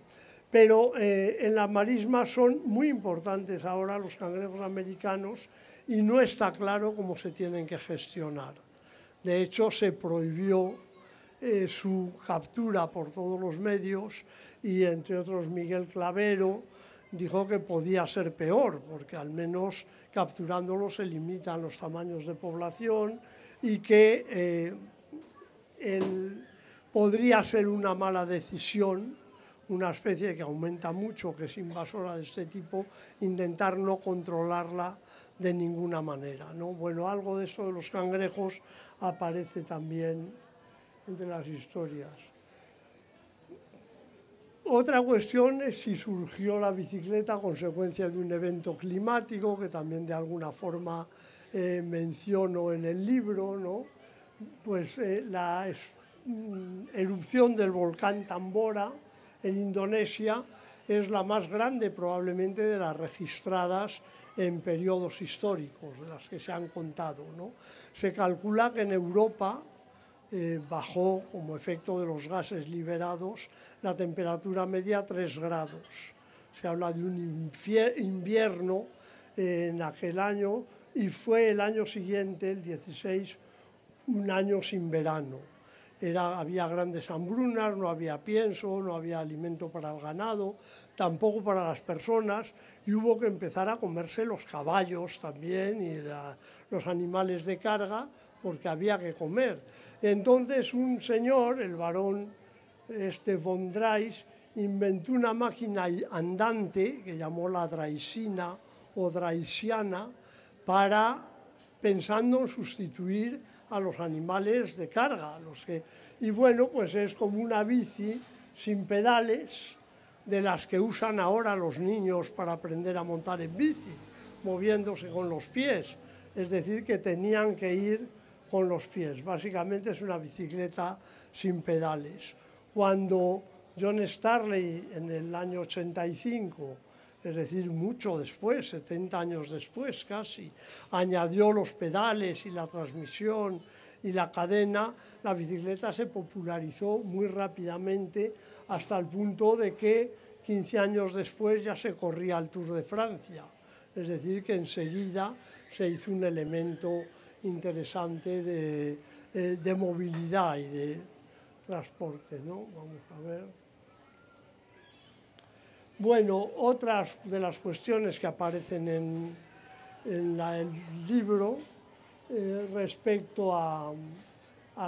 Pero en las marismas son muy importantes ahora los cangrejos americanos y no está claro cómo se tienen que gestionar. De hecho, se prohibió su captura por todos los medios y, entre otros, Miguel Clavero dijo que podía ser peor, porque al menos capturándolos se limitan los tamaños de población y que podría ser una mala decisión, una especie que aumenta mucho, que es invasora de este tipo, intentar no controlarla de ninguna manera, ¿no? Bueno, algo de esto de los cangrejos aparece también entre las historias. Otra cuestión es si surgió la bicicleta a consecuencia de un evento climático, que también de alguna forma menciono en el libro, ¿no? Pues la erupción del volcán Tambora en Indonesia es la más grande probablemente de las registradas en periodos históricos, de las que se han contado, ¿no? Se calcula que en Europa bajó, como efecto de los gases liberados, la temperatura media a 3 grados. Se habla de un invierno en aquel año y fue el año siguiente, el 16, un año sin verano. Había grandes hambrunas, no había pienso, no había alimento para el ganado, tampoco para las personas, y hubo que empezar a comerse los caballos también y los animales de carga, porque había que comer. Entonces un señor, el barón von Drais, inventó una máquina andante que llamó la draisina o draisiana, pensando en sustituir a los animales de carga. Y bueno, pues es como una bici sin pedales, de las que usan ahora los niños para aprender a montar en bici, moviéndose con los pies. Es decir, que tenían que ir con los pies. Básicamente es una bicicleta sin pedales. Cuando John Starley, en el año 85, es decir, mucho después, 70 años después casi, añadió los pedales y la transmisión y la cadena, la bicicleta se popularizó muy rápidamente hasta el punto de que 15 años después ya se corría el Tour de Francia. Es decir, que enseguida se hizo un elemento interesante de movilidad y de transporte, ¿no? Vamos a ver. Bueno, otras de las cuestiones que aparecen en el libro respecto a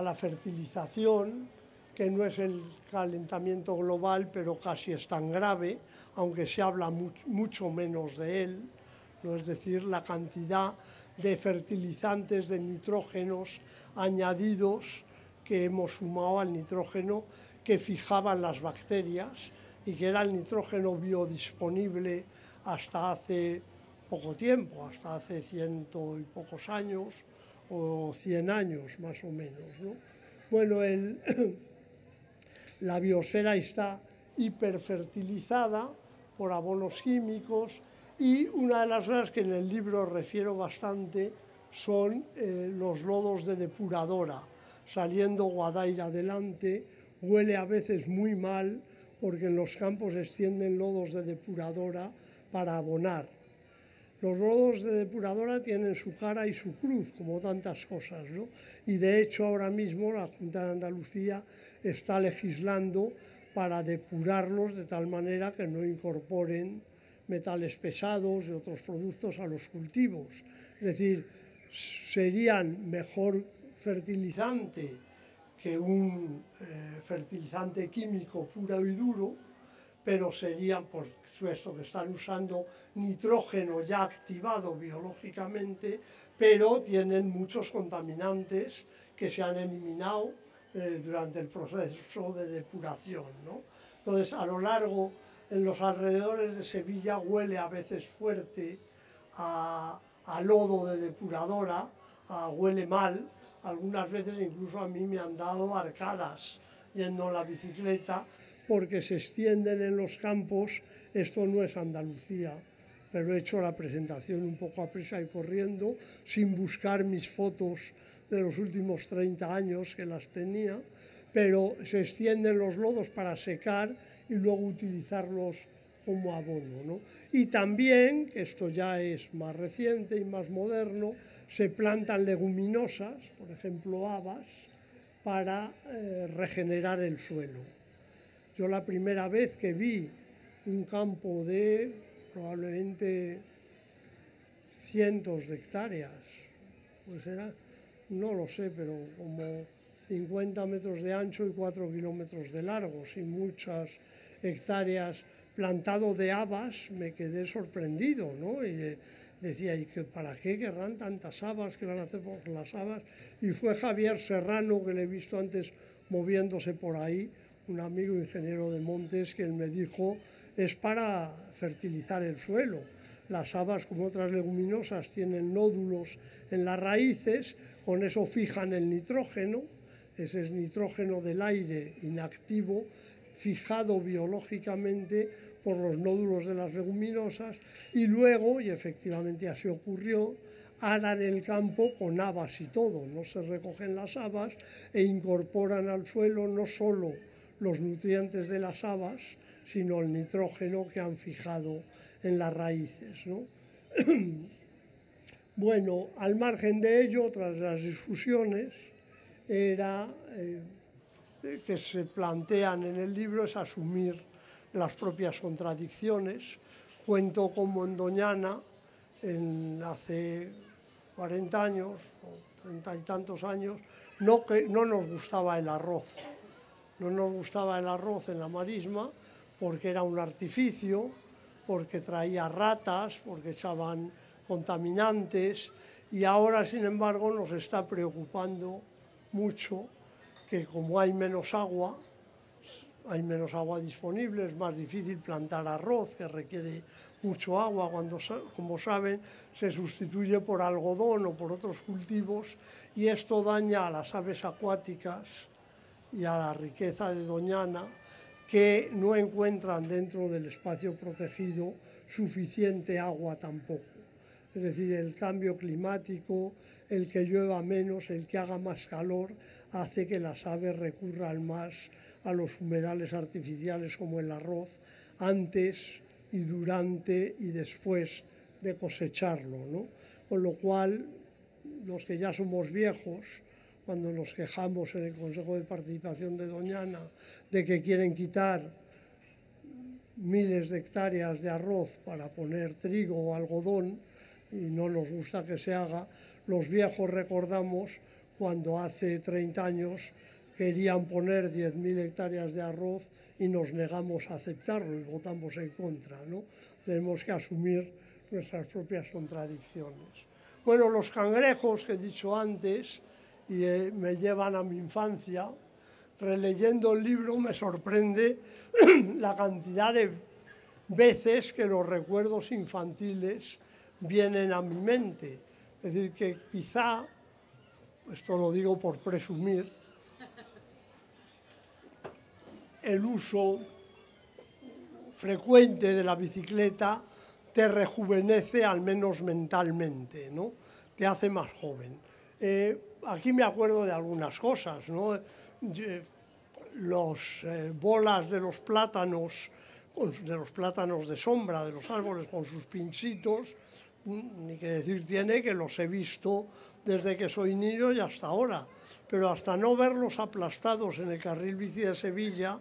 la fertilización, que no es el calentamiento global, pero casi es tan grave, aunque se habla mucho menos de él, ¿no? Es decir, la cantidad de fertilizantes, de nitrógenos añadidos que hemos sumado al nitrógeno que fijaban las bacterias y que era el nitrógeno biodisponible hasta hace poco tiempo, hasta hace 100 y pocos años o 100 años más o menos, ¿no? Bueno, la biosfera está hiperfertilizada por abonos químicos y una de las cosas que en el libro refiero bastante son los lodos de depuradora. Saliendo Guadaira adelante, huele a veces muy mal porque en los campos extienden lodos de depuradora para abonar. Los lodos de depuradora tienen su cara y su cruz, como tantas cosas, ¿no? Y de hecho ahora mismo la Junta de Andalucía está legislando para depurarlos de tal manera que no incorporen metales pesados y otros productos a los cultivos. Es decir, serían mejor fertilizante que un fertilizante químico puro y duro, pero serían, por supuesto, que están usando nitrógeno ya activado biológicamente, pero tienen muchos contaminantes que se han eliminado durante el proceso de depuración, ¿no? Entonces, a lo largo, en los alrededores de Sevilla huele a veces fuerte a lodo de depuradora, huele mal. Algunas veces incluso a mí me han dado arcadas yendo en la bicicleta porque se extienden en los campos. Esto no es Andalucía, pero he hecho la presentación un poco a prisa y corriendo, sin buscar mis fotos de los últimos 30 años que las tenía, pero se extienden los lodos para secar y luego utilizarlos como abono, ¿no? Y también, que esto ya es más reciente y más moderno, se plantan leguminosas, por ejemplo habas, para regenerar el suelo. Yo la primera vez que vi un campo de probablemente cientos de hectáreas, pues era, no lo sé, pero como 50 metros de ancho y 4 kilómetros de largo, sin muchas hectáreas plantado de habas, me quedé sorprendido, ¿no? Y decía, ¿y para qué querrán tantas habas? ¿Qué van a hacer por las habas? Y fue Javier Serrano, que le he visto antes moviéndose por ahí, un amigo ingeniero de montes, que él me dijo, es para fertilizar el suelo. Las habas, como otras leguminosas, tienen nódulos en las raíces, con eso fijan el nitrógeno, ese es nitrógeno del aire inactivo, fijado biológicamente por los nódulos de las leguminosas, y luego, y efectivamente así ocurrió, aran el campo con habas y todo, no se recogen las habas e incorporan al suelo no solo los nutrientes de las habas, sino el nitrógeno que han fijado en las raíces, ¿no? Bueno, al margen de ello, tras las discusiones, era que se plantean en el libro es asumir las propias contradicciones. Cuento como en Doñana, hace 40 años, o 30 y tantos años, no nos gustaba el arroz. No nos gustaba el arroz en la marisma porque era un artificio, porque traía ratas, porque echaban contaminantes, y ahora, sin embargo, nos está preocupando mucho que como hay menos agua disponible, es más difícil plantar arroz, que requiere mucho agua, cuando, como saben, se sustituye por algodón o por otros cultivos, y esto daña a las aves acuáticas y a la riqueza de Doñana, que no encuentran dentro del espacio protegido suficiente agua tampoco. Es decir, el cambio climático, el que llueva menos, el que haga más calor, hace que las aves recurran más a los humedales artificiales como el arroz, antes y durante y después de cosecharlo, ¿no? Con lo cual, los que ya somos viejos, cuando nos quejamos en el Consejo de Participación de Doñana de que quieren quitar miles de hectáreas de arroz para poner trigo o algodón, y no nos gusta que se haga, los viejos recordamos cuando hace 30 años querían poner 10.000 hectáreas de arroz y nos negamos a aceptarlo y votamos en contra, ¿no? Tenemos que asumir nuestras propias contradicciones. Bueno, los cangrejos que he dicho antes y me llevan a mi infancia. Releyendo el libro me sorprende la cantidad de veces que los recuerdos infantiles vienen a mi mente. Es decir, que quizá, esto lo digo por presumir, el uso frecuente de la bicicleta te rejuvenece, al menos mentalmente, ¿no? Te hace más joven. Aquí me acuerdo de algunas cosas, ¿no? Los bolas de los plátanos de sombra, de los árboles con sus pinchitos, ni que decir tiene que los he visto desde que soy niño y hasta ahora, pero hasta no verlos aplastados en el carril bici de Sevilla,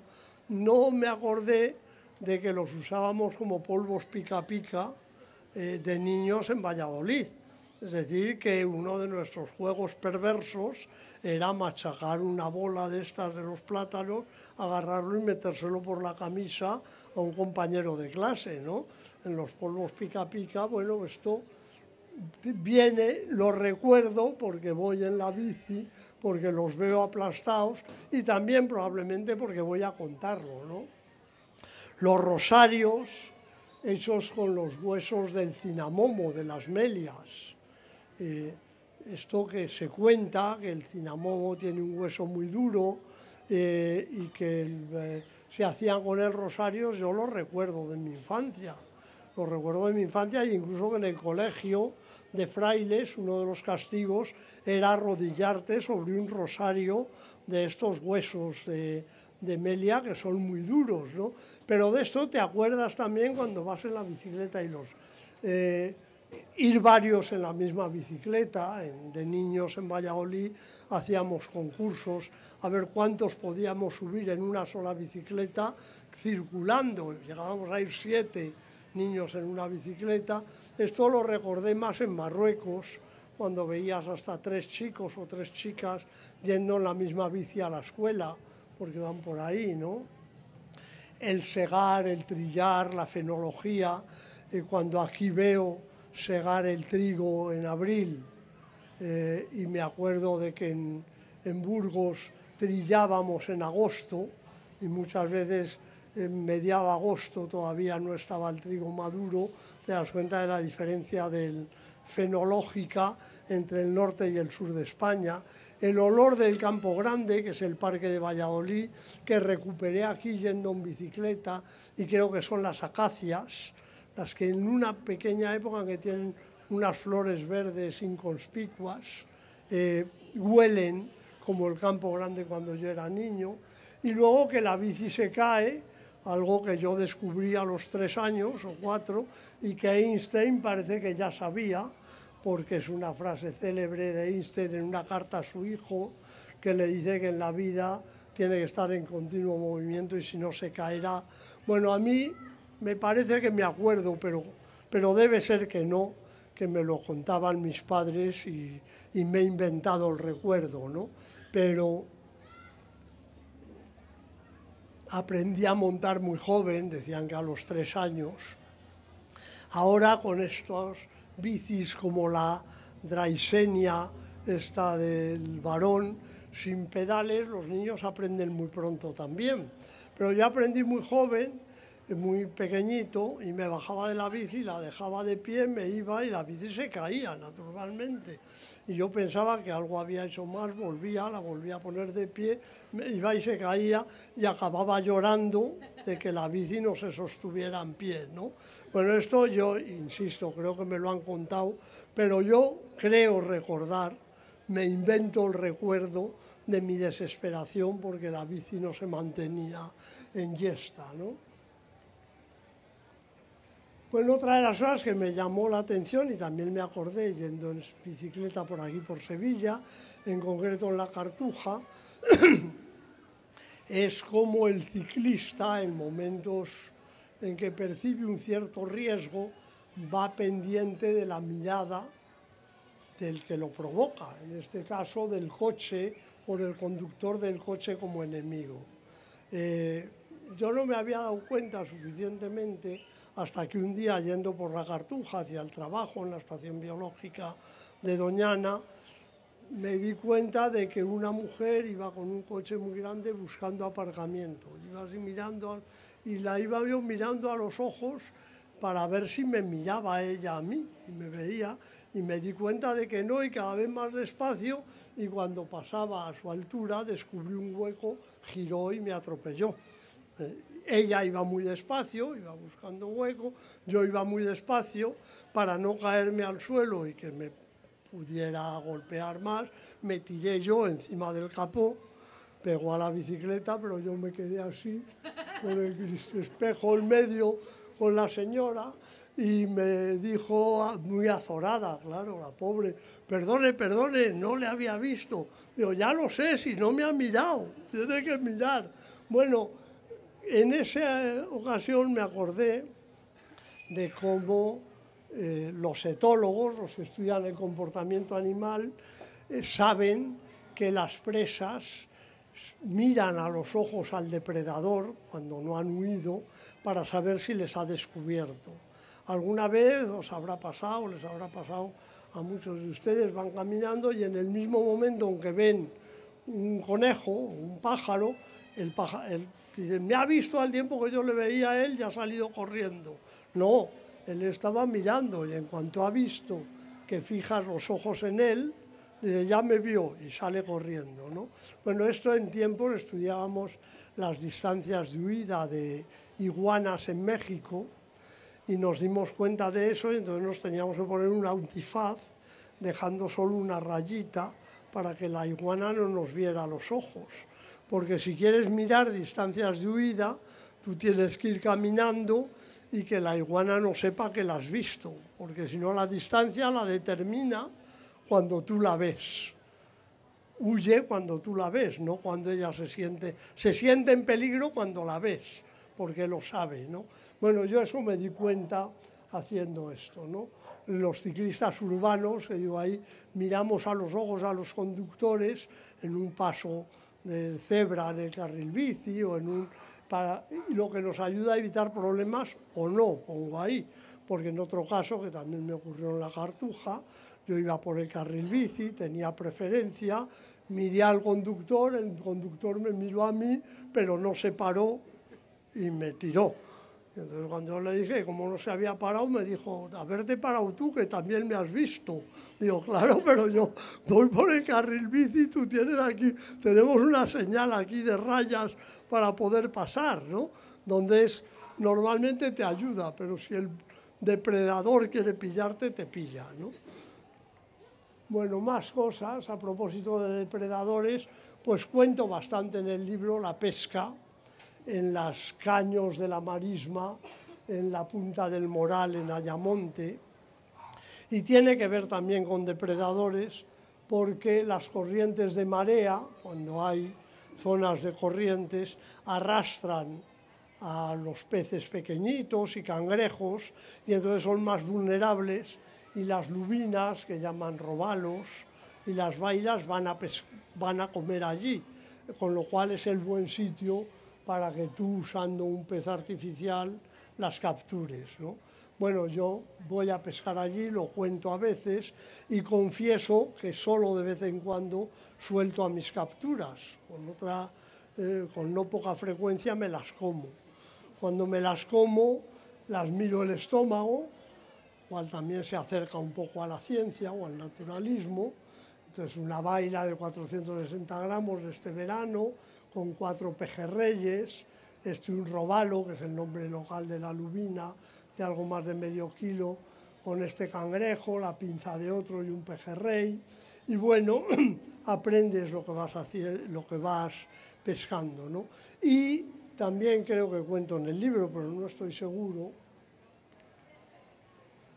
no me acordé de que los usábamos como polvos pica pica de niños en Valladolid. Es decir, que uno de nuestros juegos perversos era machacar una bola de estas de los plátanos, agarrarlo y metérselo por la camisa a un compañero de clase, ¿no? En los polvos pica pica, bueno, esto viene, lo recuerdo porque voy en la bici, porque los veo aplastados y también probablemente porque voy a contarlo, ¿no? Los rosarios hechos con los huesos del cinamomo, de las melias. Esto que se cuenta, que el cinamomo tiene un hueso muy duro y que se hacían con él rosarios, yo lo recuerdo de mi infancia. Lo recuerdo de mi infancia e incluso en el colegio de frailes uno de los castigos era arrodillarte sobre un rosario de estos huesos de melia que son muy duros, ¿no? Pero de esto te acuerdas también cuando vas en la bicicleta y ir varios en la misma bicicleta. De niños en Valladolid hacíamos concursos a ver cuántos podíamos subir en una sola bicicleta circulando. Llegábamos a ir 7 niños en una bicicleta. Esto lo recordé más en Marruecos, cuando veías hasta 3 chicos o 3 chicas yendo en la misma bici a la escuela, porque van por ahí, ¿no? El segar, el trillar, la fenología, cuando aquí veo segar el trigo en abril, y me acuerdo de que en Burgos trillábamos en agosto, y muchas veces en mediado agosto todavía no estaba el trigo maduro, te das cuenta de la diferencia fenológica entre el norte y el sur de España. El olor del Campo Grande, que es el parque de Valladolid, que recuperé aquí yendo en bicicleta, y creo que son las acacias, las que en una pequeña época que tienen unas flores verdes inconspicuas, huelen como el Campo Grande cuando yo era niño. Y luego que la bici se cae, algo que yo descubrí a los 3 años o 4, y que Einstein parece que ya sabía, porque es una frase célebre de Einstein en una carta a su hijo, que le dice que en la vida tiene que estar en continuo movimiento y si no se caerá. Bueno, a mí me parece que me acuerdo, pero debe ser que no, que me lo contaban mis padres y me he inventado el recuerdo, ¿no? Pero aprendí a montar muy joven, decían que a los 3 años. Ahora con estos bicis como la Draisenia, esta del Varón, sin pedales, los niños aprenden muy pronto también. Pero yo aprendí muy joven, muy pequeñito, y me bajaba de la bici, la dejaba de pie, me iba y la bici se caía naturalmente. Y yo pensaba que algo había hecho mal, la volvía a poner de pie, me iba y se caía y acababa llorando de que la bici no se sostuviera en pie, ¿no? Bueno, esto yo, insisto, creo que me lo han contado, pero yo creo recordar, me invento el recuerdo de mi desesperación porque la bici no se mantenía en yesta, ¿no? Bueno, otra de las cosas que me llamó la atención y también me acordé yendo en bicicleta por aquí, por Sevilla, en concreto en la Cartuja, es como el ciclista en momentos en que percibe un cierto riesgo va pendiente de la mirada del que lo provoca, en este caso del coche o del conductor del coche como enemigo. Yo no me había dado cuenta suficientemente hasta que un día, yendo por la Cartuja hacia el trabajo en la estación biológica de Doñana, me di cuenta de que una mujer iba con un coche muy grande buscando aparcamiento. Iba así mirando y la iba yo mirando a los ojos para ver si me miraba ella a mí, y me veía, y me di cuenta de que no, y cada vez más despacio, y cuando pasaba a su altura descubrí un hueco, giró y me atropelló. Ella iba muy despacio, iba buscando hueco, yo iba muy despacio para no caerme al suelo y que me pudiera golpear más, me tiré yo encima del capó, pegó a la bicicleta, pero yo me quedé así, con el espejo en medio, con la señora, y me dijo, muy azorada, claro, la pobre, perdone, perdone, no le había visto. Digo, ya lo sé, si no me ha mirado, tiene que mirar. Bueno, En esa ocasión me acordé de cómo los etólogos, los que estudian el comportamiento animal, saben que las presas miran a los ojos al depredador cuando no han huido para saber si les ha descubierto. Alguna vez os habrá pasado, les habrá pasado a muchos de ustedes, van caminando y en el mismo momento en que ven un conejo, un pájaro, dicen, me ha visto al tiempo que yo le veía a él y ha salido corriendo. No, él estaba mirando y en cuanto ha visto que fijas los ojos en él, dice, ya me vio y sale corriendo, ¿no? Bueno, esto en tiempos estudiábamos las distancias de huida de iguanas en México y nos dimos cuenta de eso y entonces nos teníamos que poner un antifaz dejando solo una rayita para que la iguana no nos viera los ojos. Porque si quieres mirar distancias de huida, tú tienes que ir caminando y que la iguana no sepa que la has visto, porque si no la distancia la determina cuando tú la ves. Huye cuando tú la ves, no cuando ella se siente en peligro cuando la ves, porque lo sabe, ¿no? Bueno, yo eso me di cuenta haciendo esto, ¿no? Los ciclistas urbanos, que digo ahí, miramos a los ojos a los conductores en un paso de cebra en el carril bici o lo que nos ayuda a evitar problemas o no, pongo ahí, porque en otro caso, que también me ocurrió en la Cartuja, yo iba por el carril bici, tenía preferencia, miré al conductor, el conductor me miró a mí, pero no se paró y me tiró. Entonces cuando yo le dije, como no se había parado, me dijo, haberte parado tú, que también me has visto. Digo, claro, pero yo voy por el carril bici, tú tienes aquí, tenemos una señal aquí de rayas para poder pasar, ¿no? Donde normalmente te ayuda, pero si el depredador quiere pillarte, te pilla, ¿no? Bueno, más cosas, a propósito de depredadores, pues cuento bastante en el libro la pesca, en las caños de la Marisma, en la Punta del Moral, en Ayamonte, y tiene que ver también con depredadores, porque las corrientes de marea, cuando hay zonas de corrientes, arrastran a los peces pequeñitos y cangrejos, y entonces son más vulnerables, y las lubinas, que llaman robalos, y las bailas van a comer allí, con lo cual es el buen sitio para que tú, usando un pez artificial, las captures, ¿no? Bueno, yo voy a pescar allí, lo cuento a veces y confieso que solo de vez en cuando suelto a mis capturas. Con no poca frecuencia me las como. Cuando me las como, las miro el estómago, cual también se acerca un poco a la ciencia o al naturalismo. Entonces, una baila de 460 gramos de este verano, con 4 pejerreyes, un robalo, que es el nombre local de la lubina, de algo más de medio kilo, con este cangrejo, la pinza de otro y un pejerrey. Y bueno, aprendes lo que vas pescando, ¿no? Y también creo que cuento en el libro, pero no estoy seguro,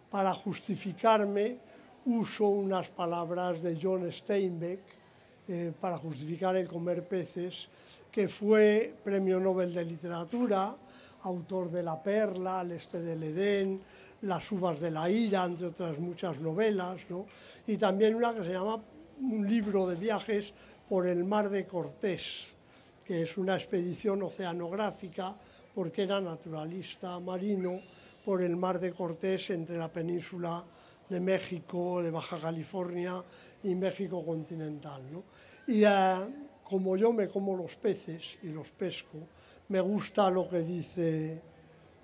para justificarme uso unas palabras de John Steinbeck, para justificar el comer peces, que fue Premio Nobel de Literatura, autor de La Perla, Al este del Edén, Las uvas de la ira, entre otras muchas novelas, ¿no? Y también una que se llama Un libro de viajes por el mar de Cortés, que es una expedición oceanográfica, porque era naturalista marino, por el mar de Cortés entre la península de México, de Baja California y México continental, ¿no? Y como yo me como los peces y los pesco, me gusta lo que dice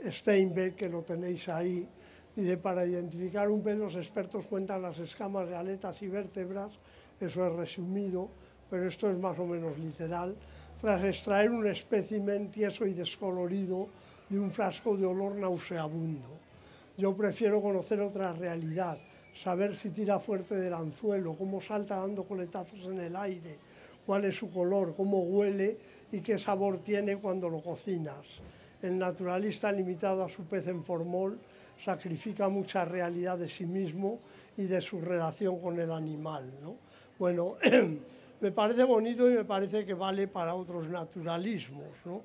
Steinbeck, que lo tenéis ahí. Dice, para identificar un pez los expertos cuentan las escamas de aletas y vértebras, eso es resumido, pero esto es más o menos literal, tras extraer un espécimen tieso y descolorido de un frasco de olor nauseabundo. Yo prefiero conocer otra realidad, saber si tira fuerte del anzuelo, cómo salta dando coletazos en el aire, cuál es su color, cómo huele y qué sabor tiene cuando lo cocinas. El naturalista, limitado a su pez en formol, sacrifica mucha realidad de sí mismo y de su relación con el animal, ¿no? Bueno, me parece bonito y me parece que vale para otros naturalismos, ¿no?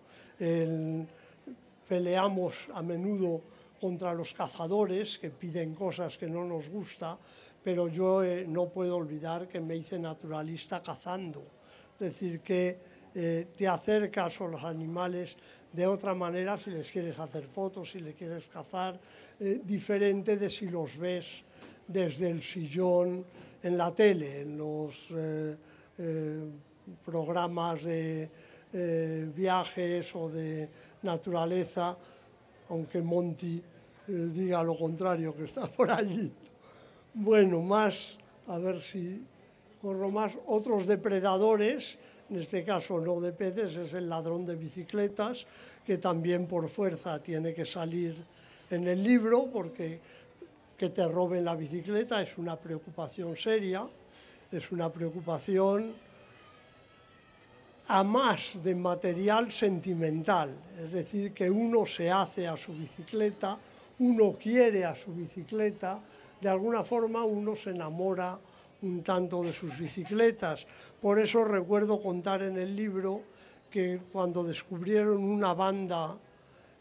Peleamos a menudo contra los cazadores que piden cosas que no nos gusta, pero yo no puedo olvidar que me hice naturalista cazando. Es decir, que te acercas a los animales de otra manera si les quieres hacer fotos, si les quieres cazar, diferente de si los ves desde el sillón en la tele, en los programas de viajes o de naturaleza, aunque Monty diga lo contrario, que está por allí. Bueno, más, a ver si corro más, otros depredadores, en este caso no de peces, es el ladrón de bicicletas, que también por fuerza tiene que salir en el libro, porque que te roben la bicicleta es una preocupación seria, es una preocupación a más de material sentimental, es decir, que uno se hace a su bicicleta, uno quiere a su bicicleta, de alguna forma uno se enamora un tanto de sus bicicletas. Por eso recuerdo contar en el libro que cuando descubrieron una banda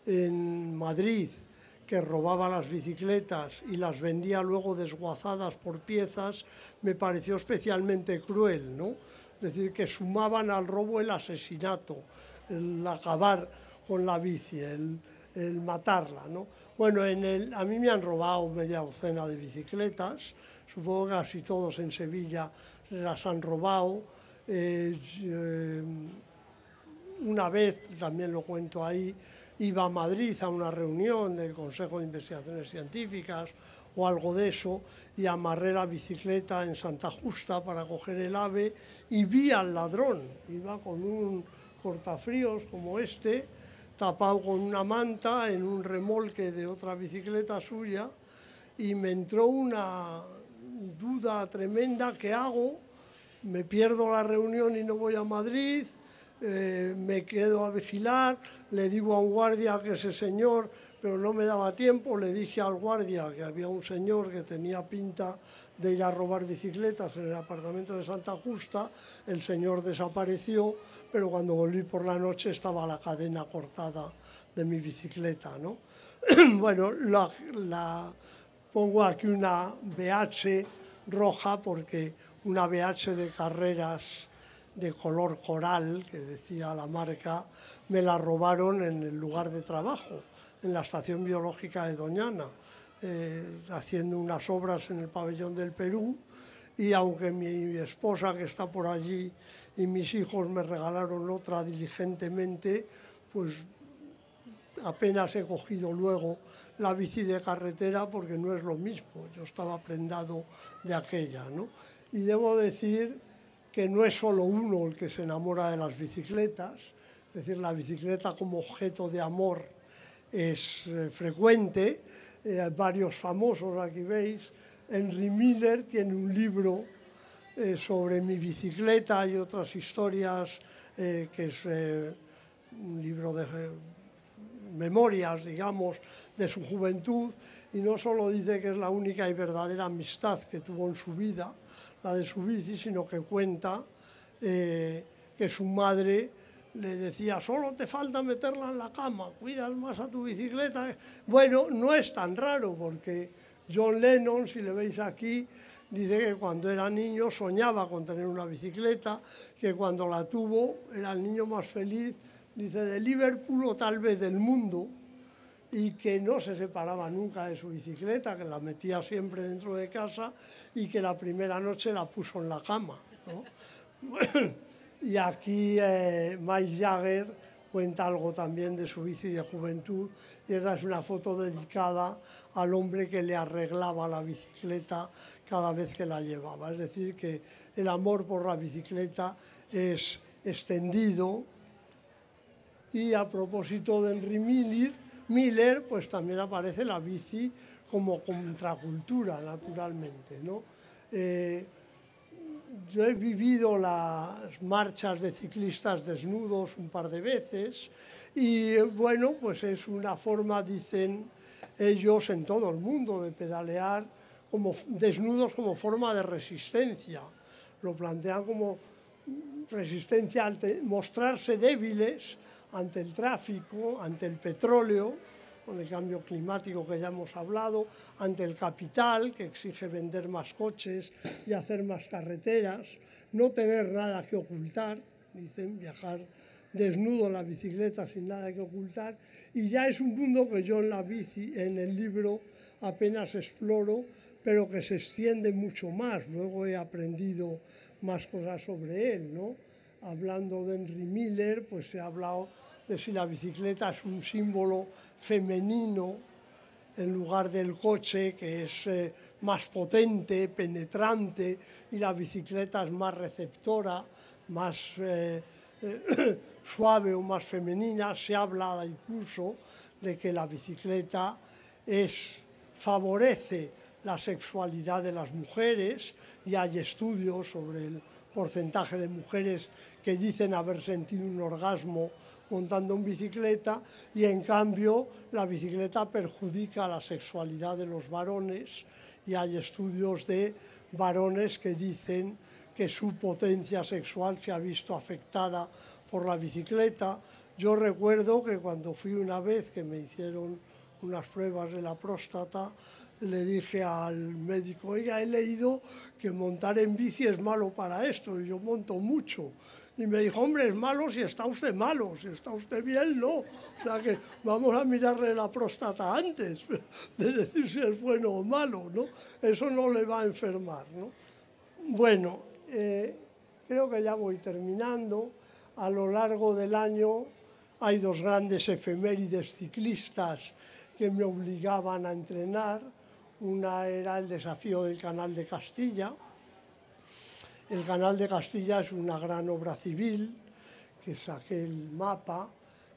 en Madrid que robaba las bicicletas y las vendía luego desguazadas por piezas, me pareció especialmente cruel, ¿no? Es decir, que sumaban al robo el asesinato, el acabar con la bici, el matarla, ¿no? Bueno, a mí me han robado media docena de bicicletas, supongo que casi todos en Sevilla las han robado. Una vez, también lo cuento ahí, iba a Madrid a una reunión del Consejo de Investigaciones Científicas o algo de eso, y amarré la bicicleta en Santa Justa para coger el AVE y vi al ladrón. Iba con un cortafríos como este, tapado con una manta en un remolque de otra bicicleta suya, y me entró una duda tremenda: ¿qué hago? Me pierdo la reunión y no voy a Madrid, me quedo a vigilar, le digo a un guardia que ese señor, pero no me daba tiempo, le dije al guardia que había un señor que tenía pinta de ir a robar bicicletas en el apartamento de Santa Justa, el señor desapareció, pero cuando volví por la noche estaba la cadena cortada de mi bicicleta, ¿no? Bueno, pongo aquí una BH roja porque una BH de carreras de color coral, que decía la marca, me la robaron en el lugar de trabajo, en la estación biológica de Doñana, haciendo unas obras en el pabellón del Perú, y aunque mi esposa, que está por allí, y mis hijos me regalaron otra diligentemente, pues apenas he cogido luego la bici de carretera porque no es lo mismo, yo estaba prendado de aquella, ¿no? Y debo decir que no es solo uno el que se enamora de las bicicletas, es decir, la bicicleta como objeto de amor es frecuente. Varios famosos, aquí veis, Henry Miller tiene un libro sobre mi bicicleta y otras historias, que es un libro de memorias, digamos, de su juventud, y no solo dice que es la única y verdadera amistad que tuvo en su vida, la de su bici, sino que cuenta que su madre le decía: solo te falta meterla en la cama, cuidas más a tu bicicleta. Bueno, no es tan raro, porque John Lennon, si le veis aquí, dice que cuando era niño soñaba con tener una bicicleta, que cuando la tuvo era el niño más feliz, dice, de Liverpool o tal vez del mundo, y que no se separaba nunca de su bicicleta, que la metía siempre dentro de casa y que la primera noche la puso en la cama, ¿no? Y aquí Mick Jagger cuenta algo también de su bici de juventud, y esa es una foto dedicada al hombre que le arreglaba la bicicleta cada vez que la llevaba. Es decir, que el amor por la bicicleta es extendido. Y a propósito de Henry Miller, pues también aparece la bici como contracultura, naturalmente, ¿no? Yo he vivido las marchas de ciclistas desnudos un par de veces y, bueno, pues es una forma, dicen ellos, en todo el mundo, de pedalear como desnudos como forma de resistencia. Lo plantean como resistencia ante mostrarse débiles ante el tráfico, ante el petróleo, con el cambio climático que ya hemos hablado, ante el capital, que exige vender más coches y hacer más carreteras, no tener nada que ocultar, dicen, viajar desnudo en la bicicleta sin nada que ocultar, y ya es un mundo que yo en el libro apenas exploro, pero que se extiende mucho más. Luego he aprendido más cosas sobre él, ¿no? Hablando de Henry Miller, pues se ha hablado de si la bicicleta es un símbolo femenino en lugar del coche, que es más potente, penetrante, y la bicicleta es más receptora, más suave o más femenina. Se habla incluso de que la bicicleta favorece la sexualidad de las mujeres, y hay estudios sobre el porcentaje de mujeres que dicen haber sentido un orgasmo montando en bicicleta, y en cambio la bicicleta perjudica la sexualidad de los varones, y hay estudios de varones que dicen que su potencia sexual se ha visto afectada por la bicicleta. Yo recuerdo que cuando fui una vez que me hicieron unas pruebas de la próstata, le dije al médico: oiga, he leído que montar en bici es malo para esto, y yo monto mucho. Y me dijo: hombre, es malo si está usted malo, si está usted bien, no. O sea que vamos a mirarle la próstata antes de decir si es bueno o malo, ¿no? Eso no le va a enfermar, ¿no? Bueno, creo que ya voy terminando. A lo largo del año hay dos grandes efemérides ciclistas que me obligaban a entrenar. Una era el desafío del Canal de Castilla. El Canal de Castilla es una gran obra civil, que saqué el mapa,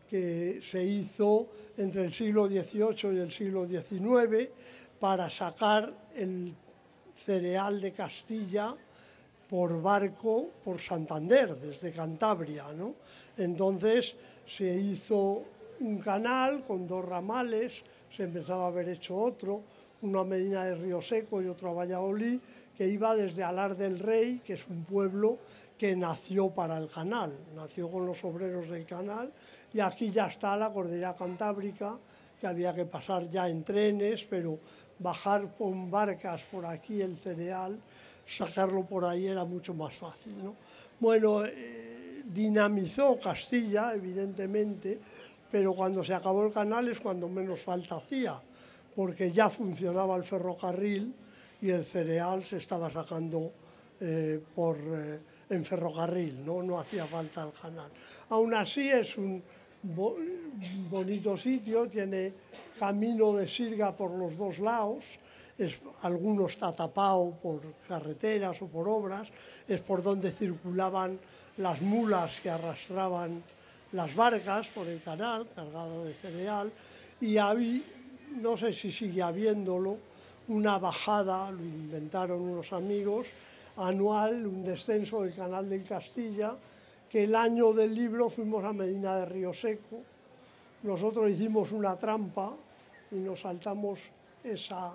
que se hizo entre el siglo XVIII y el siglo XIX para sacar el cereal de Castilla por barco por Santander, desde Cantabria, ¿no? Entonces se hizo un canal con dos ramales, se pensaba haber hecho otro, uno a Medina de Río Seco y otro a Valladolid, que iba desde Alar del Rey, que es un pueblo que nació para el canal, nació con los obreros del canal, y aquí ya está la cordillera cantábrica, que había que pasar ya en trenes, pero bajar con barcas por aquí el cereal, sacarlo por ahí era mucho más fácil, ¿no? Bueno, dinamizó Castilla, evidentemente, pero cuando se acabó el canal es cuando menos falta hacía, porque ya funcionaba el ferrocarril y el cereal se estaba sacando en ferrocarril, ¿no? No hacía falta el canal. Aún así es un bonito sitio, tiene camino de sirga por los dos lados, alguno está tapado por carreteras o por obras, es por donde circulaban las mulas que arrastraban las barcas por el canal, cargado de cereal, y había, no sé si sigue habiéndolo, una bajada, lo inventaron unos amigos, anual, un descenso del Canal del Castilla, que el año del libro fuimos a Medina de Río Seco. Nosotros hicimos una trampa y nos saltamos esa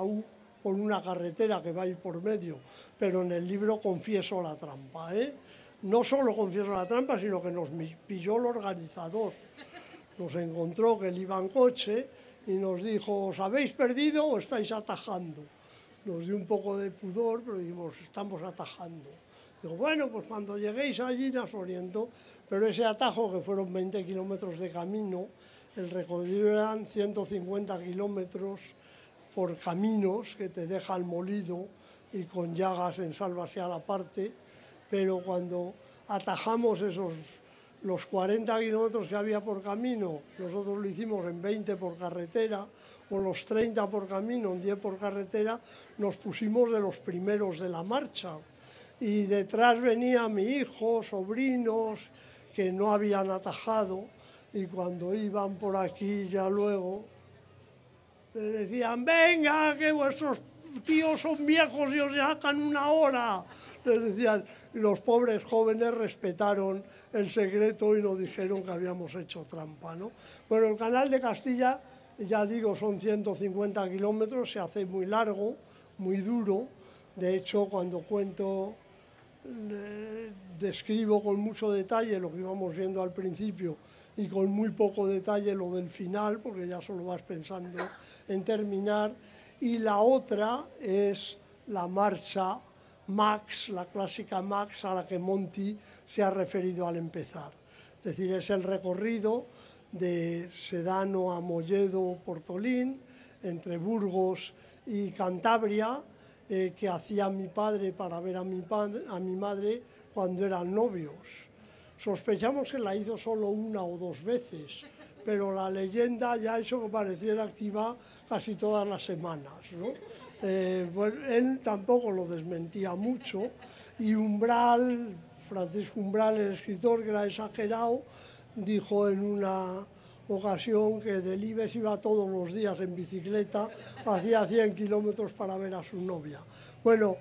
U por una carretera que va a ir por medio, pero en el libro confieso la trampa, ¿eh? No solo confieso la trampa, sino que nos pilló el organizador. Nos encontró que él iba en coche y nos dijo: ¿os habéis perdido o estáis atajando? Nos dio un poco de pudor, pero dijimos: estamos atajando. Digo: bueno, pues cuando lleguéis allí nos orientó, pero ese atajo, que fueron 20 kilómetros de camino, el recorrido eran 150 kilómetros por caminos que te dejan molido y con llagas en sálvase a la parte, pero cuando atajamos los 40 kilómetros que había por camino, nosotros lo hicimos en 20 por carretera, o los 30 por camino, en 10 por carretera, nos pusimos de los primeros de la marcha. Y detrás venía mi hijo, sobrinos, que no habían atajado, y cuando iban por aquí ya luego, les decían: venga, que vuestros tíos son viejos y os sacan una hora. Les decían, y los pobres jóvenes respetaron el secreto y nos dijeron que habíamos hecho trampa, ¿no? Bueno, el Canal de Castilla, ya digo, son 150 kilómetros, se hace muy largo, muy duro. De hecho, cuando cuento describo con mucho detalle lo que íbamos viendo al principio y con muy poco detalle lo del final, porque ya solo vas pensando en terminar. Y la otra es la marcha Max, la clásica Max a la que Monti se ha referido al empezar. Es decir, es el recorrido de Sedano a Molledo, Portolín, entre Burgos y Cantabria, que hacía mi padre para ver a mi madre cuando eran novios. Sospechamos que la hizo solo una o dos veces, pero la leyenda ya ha hecho que pareciera que iba casi todas las semanas, ¿no? Bueno, él tampoco lo desmentía mucho, y Umbral, Francisco Umbral, el escritor, que era exagerado, dijo en una ocasión que Delibes iba todos los días en bicicleta, hacía 100 kilómetros para ver a su novia. Bueno,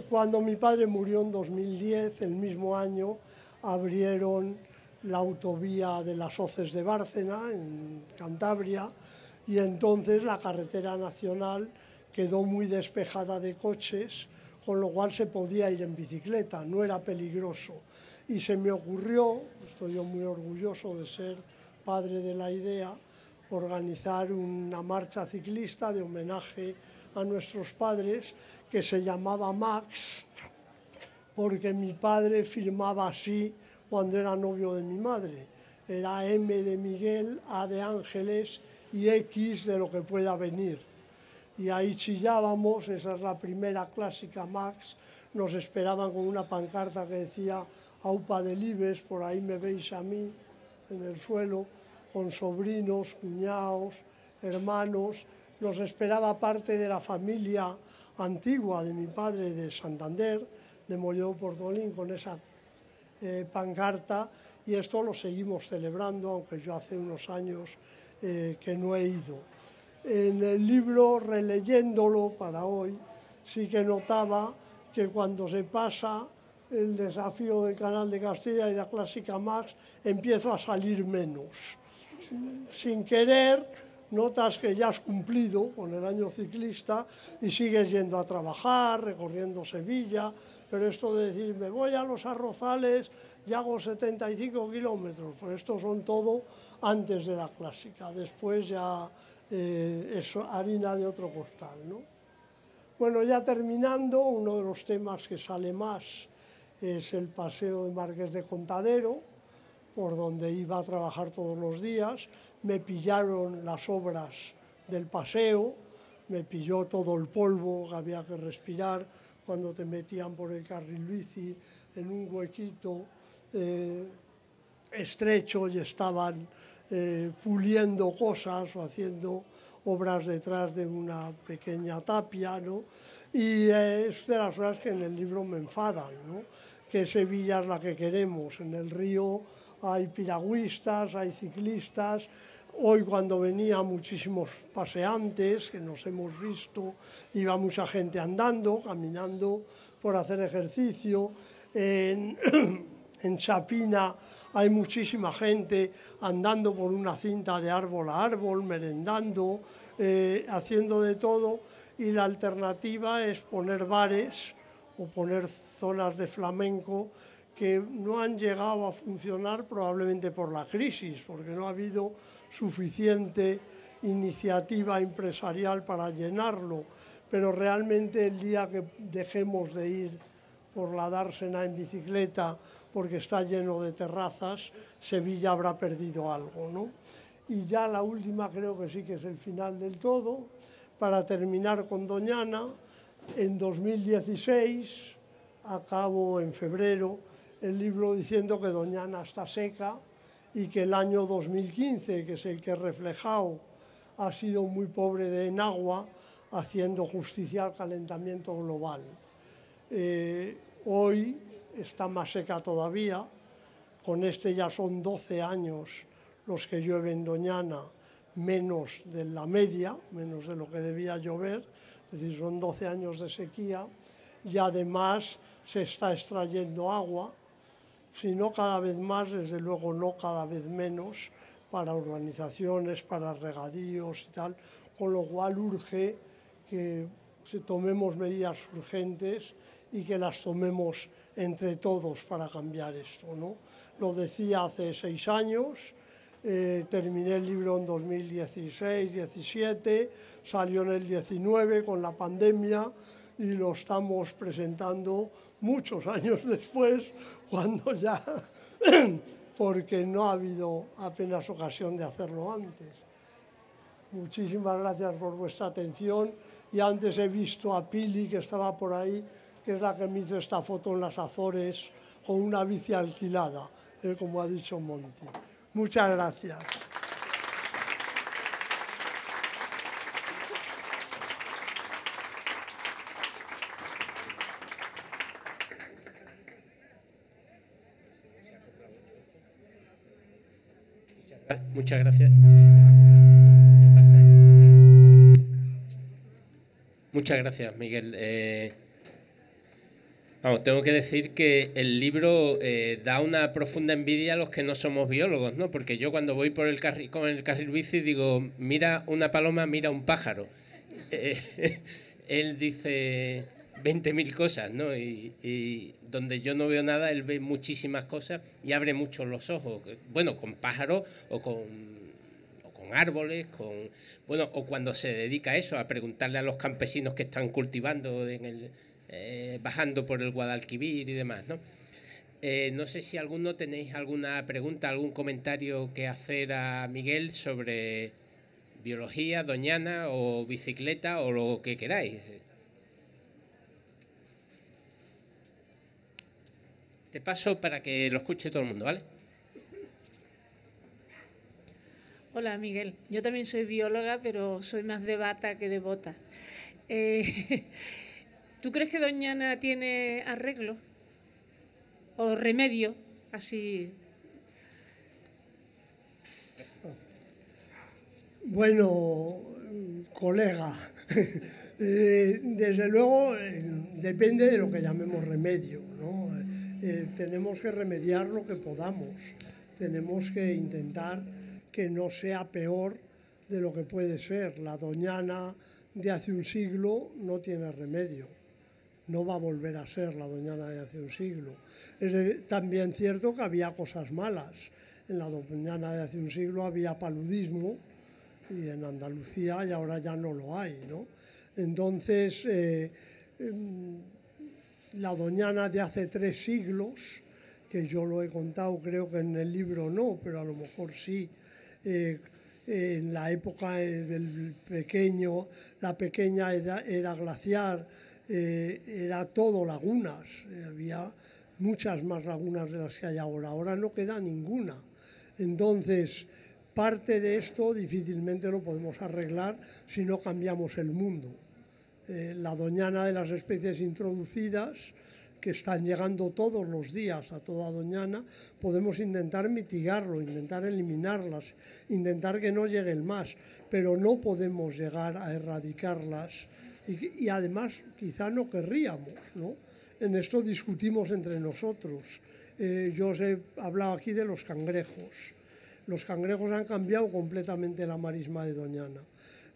cuando mi padre murió en 2010, el mismo año, abrieron la autovía de las Hoces de Bárcena, en Cantabria, y entonces la carretera nacional quedó muy despejada de coches, con lo cual se podía ir en bicicleta, no era peligroso. Y se me ocurrió, estoy yo muy orgulloso de ser padre de la idea, organizar una marcha ciclista de homenaje a nuestros padres que se llamaba Max, porque mi padre firmaba así cuando era novio de mi madre. Era M de Miguel, A de Ángeles y X de lo que pueda venir. Y ahí chillábamos, esa es la primera clásica Max, nos esperaban con una pancarta que decía Aupa Delibes, por ahí me veis a mí, en el suelo, con sobrinos, cuñados, hermanos. Nos esperaba parte de la familia antigua de mi padre de Santander, de Molledo Portolín, con esa pancarta, y esto lo seguimos celebrando, aunque yo hace unos años que no he ido. En el libro, releyéndolo para hoy, sí que notaba que cuando se pasa el desafío del Canal de Castilla y la clásica Max, empiezo a salir menos. Sin querer, notas que ya has cumplido con el año ciclista y sigues yendo a trabajar, recorriendo Sevilla, pero esto de decir, me voy a los Arrozales y hago 75 kilómetros, pues estos son todo antes de la clásica, después ya es harina de otro costal, ¿no? Bueno, ya terminando, uno de los temas que sale más es el paseo de Marqués de Contadero, por donde iba a trabajar todos los días. Me pillaron las obras del paseo, me pilló todo el polvo que había que respirar cuando te metían por el carril bici en un huequito estrecho y estaban puliendo cosas o haciendo obras detrás de una pequeña tapia, ¿no? Y es de las cosas que en el libro me enfadan, ¿no? Que Sevilla es la que queremos. En el río hay piragüistas, hay ciclistas. Hoy cuando venía muchísimos paseantes, que nos hemos visto, iba mucha gente andando, caminando por hacer ejercicio. En Chapina hay muchísima gente andando por una cinta de árbol a árbol, merendando, haciendo de todo, y la alternativa es poner bares o poner zonas de flamenco que no han llegado a funcionar probablemente por la crisis, porque no ha habido suficiente iniciativa empresarial para llenarlo, pero realmente el día que dejemos de ir por la dársena en bicicleta porque está lleno de terrazas, Sevilla habrá perdido algo, ¿no? Y ya la última creo que sí que es el final del todo, para terminar con Doñana. En 2016, acabo en febrero el libro diciendo que Doñana está seca y que el año 2015, que es el que he reflejado, ha sido muy pobre en agua, haciendo justicia al calentamiento global. Hoy está más seca todavía, con este ya son 12 años los que llueve en Doñana, menos de la media, menos de lo que debía llover, es decir, son 12 años de sequía, y además se está extrayendo agua, si no cada vez más, desde luego no cada vez menos, para urbanizaciones, para regadíos y tal, con lo cual urge que tomemos medidas urgentes y que las tomemos entre todos para cambiar esto, ¿no? Lo decía hace 6 años, terminé el libro en 2016-17, salió en el 19 con la pandemia y lo estamos presentando muchos años después, cuando ya, porque no ha habido apenas ocasión de hacerlo antes. Muchísimas gracias por vuestra atención y antes he visto a Pili, que estaba por ahí, que es la que me hizo esta foto en las Azores con una bici alquilada, como ha dicho Monti. Muchas gracias.
Muchas gracias. Muchas gracias, Miguel. Vamos, tengo que decir que el libro da una profunda envidia a los que no somos biólogos, ¿no? Porque yo cuando voy por con el carril bici digo, mira una paloma, mira un pájaro. Él dice 20.000 cosas, ¿no? Y donde yo no veo nada, él ve muchísimas cosas y abre mucho los ojos. Bueno, con pájaros o con árboles, bueno, o cuando se dedica a eso, a preguntarle a los campesinos que están cultivando bajando por el Guadalquivir y demás, ¿no? No sé si alguno tenéis alguna pregunta, algún comentario que hacer a Miguel sobre biología, Doñana o bicicleta o lo que queráis. Te paso para que lo escuche todo el mundo, ¿vale?
Hola, Miguel. Yo también soy bióloga, pero soy más de bata que de bota. ¿Tú crees que Doñana tiene arreglo o remedio así?
Bueno, colega, desde luego depende de lo que llamemos remedio, ¿no? Tenemos que remediar lo que podamos, tenemos que intentar que no sea peor de lo que puede ser. La Doñana de hace un siglo no tiene remedio, no va a volver a ser la Doñana de hace un siglo. Es también cierto que había cosas malas. En la Doñana de hace un siglo había paludismo, y en Andalucía, y ahora ya no lo hay, ¿no? Entonces, la Doñana de hace 3 siglos, que yo lo he contado, creo que en el libro no, pero a lo mejor sí, en la época del la pequeña era glaciar, era todo lagunas, había muchas más lagunas de las que hay ahora, ahora no queda ninguna. Entonces, parte de esto difícilmente lo podemos arreglar si no cambiamos el mundo. La Doñana de las especies introducidas, que están llegando todos los días a toda Doñana, podemos intentar mitigarlo, intentar eliminarlas, intentar que no lleguen más, pero no podemos llegar a erradicarlas y además quizá no querríamos, ¿no? En esto discutimos entre nosotros. Yo os he hablado aquí de los cangrejos. Los cangrejos han cambiado completamente la marisma de Doñana.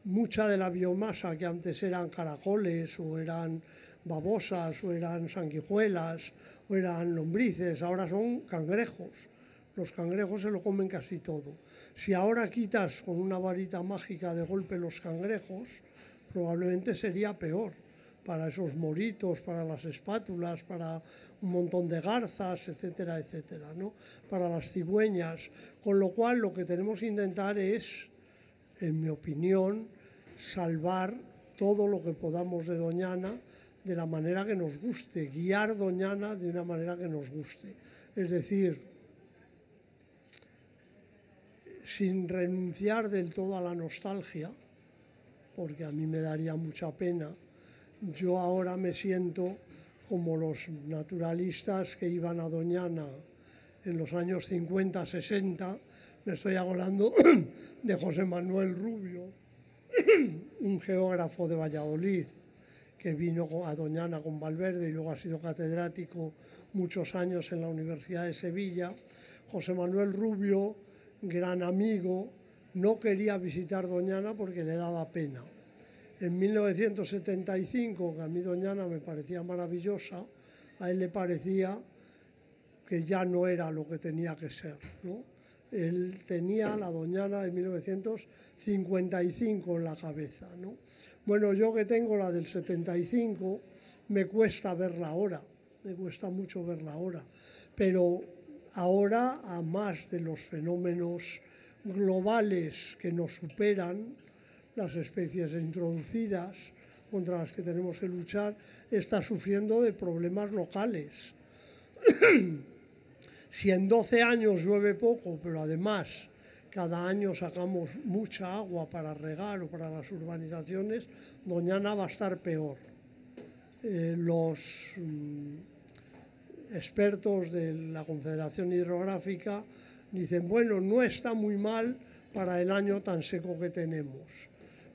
Mucha de la biomasa que antes eran caracoles o eran babosas o eran sanguijuelas o eran lombrices, ahora son cangrejos. Los cangrejos se lo comen casi todo. Si ahora quitas con una varita mágica de golpe los cangrejos, probablemente sería peor para esos moritos, para las espátulas, para un montón de garzas, etcétera, etcétera, ¿no? Para las cigüeñas. Con lo cual, lo que tenemos que intentar es, en mi opinión, salvar todo lo que podamos de Doñana de la manera que nos guste, guiar Doñana de una manera que nos guste. Es decir, sin renunciar del todo a la nostalgia, porque a mí me daría mucha pena. Yo ahora me siento como los naturalistas que iban a Doñana en los años 50, 60. Me estoy acordando de José Manuel Rubio, un geógrafo de Valladolid, que vino a Doñana con Valverde y luego ha sido catedrático muchos años en la Universidad de Sevilla. José Manuel Rubio, gran amigo, no quería visitar Doñana porque le daba pena. En 1975, que a mí Doñana me parecía maravillosa, a él le parecía que ya no era lo que tenía que ser, ¿no? Él tenía la Doñana de 1955 en la cabeza, ¿no? Bueno, yo que tengo la del 75, me cuesta verla ahora, me cuesta mucho verla ahora, pero ahora, a más de los fenómenos globales que nos superan, las especies introducidas contra las que tenemos que luchar, está sufriendo de problemas locales. Si en 12 años llueve poco, pero además cada año sacamos mucha agua para regar o para las urbanizaciones, Doñana va a estar peor. Los expertos de la Confederación Hidrográfica dicen, bueno, no está muy mal para el año tan seco que tenemos.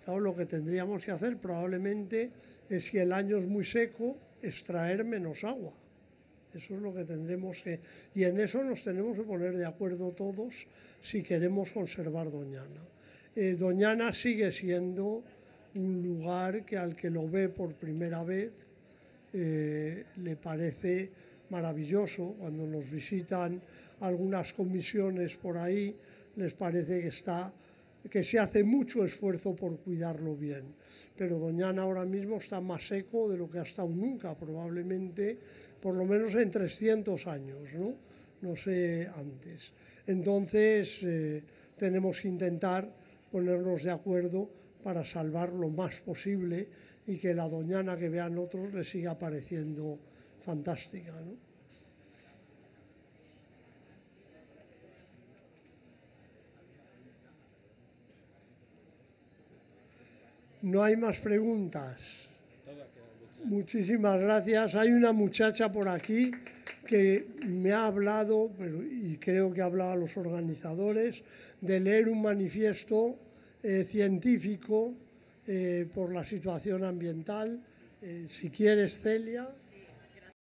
Claro, lo que tendríamos que hacer probablemente es, si el año es muy seco, extraer menos agua. Eso es lo que tendremos que... Y en eso nos tenemos que poner de acuerdo todos si queremos conservar Doñana. Doñana sigue siendo un lugar que al que lo ve por primera vez le parece maravilloso. Cuando nos visitan algunas comisiones por ahí, les parece que se hace mucho esfuerzo por cuidarlo bien. Pero Doñana ahora mismo está más seco de lo que ha estado nunca, probablemente, por lo menos en 300 años, ¿no? No sé antes. Entonces, tenemos que intentar ponernos de acuerdo para salvar lo más posible y que la Doñana que vean otros les siga pareciendo fantástica, ¿no? No hay más preguntas. Muchísimas gracias. Hay una muchacha por aquí que me ha hablado, y creo que ha hablado a los organizadores, de leer un manifiesto científico por la situación ambiental. Si quieres, Celia.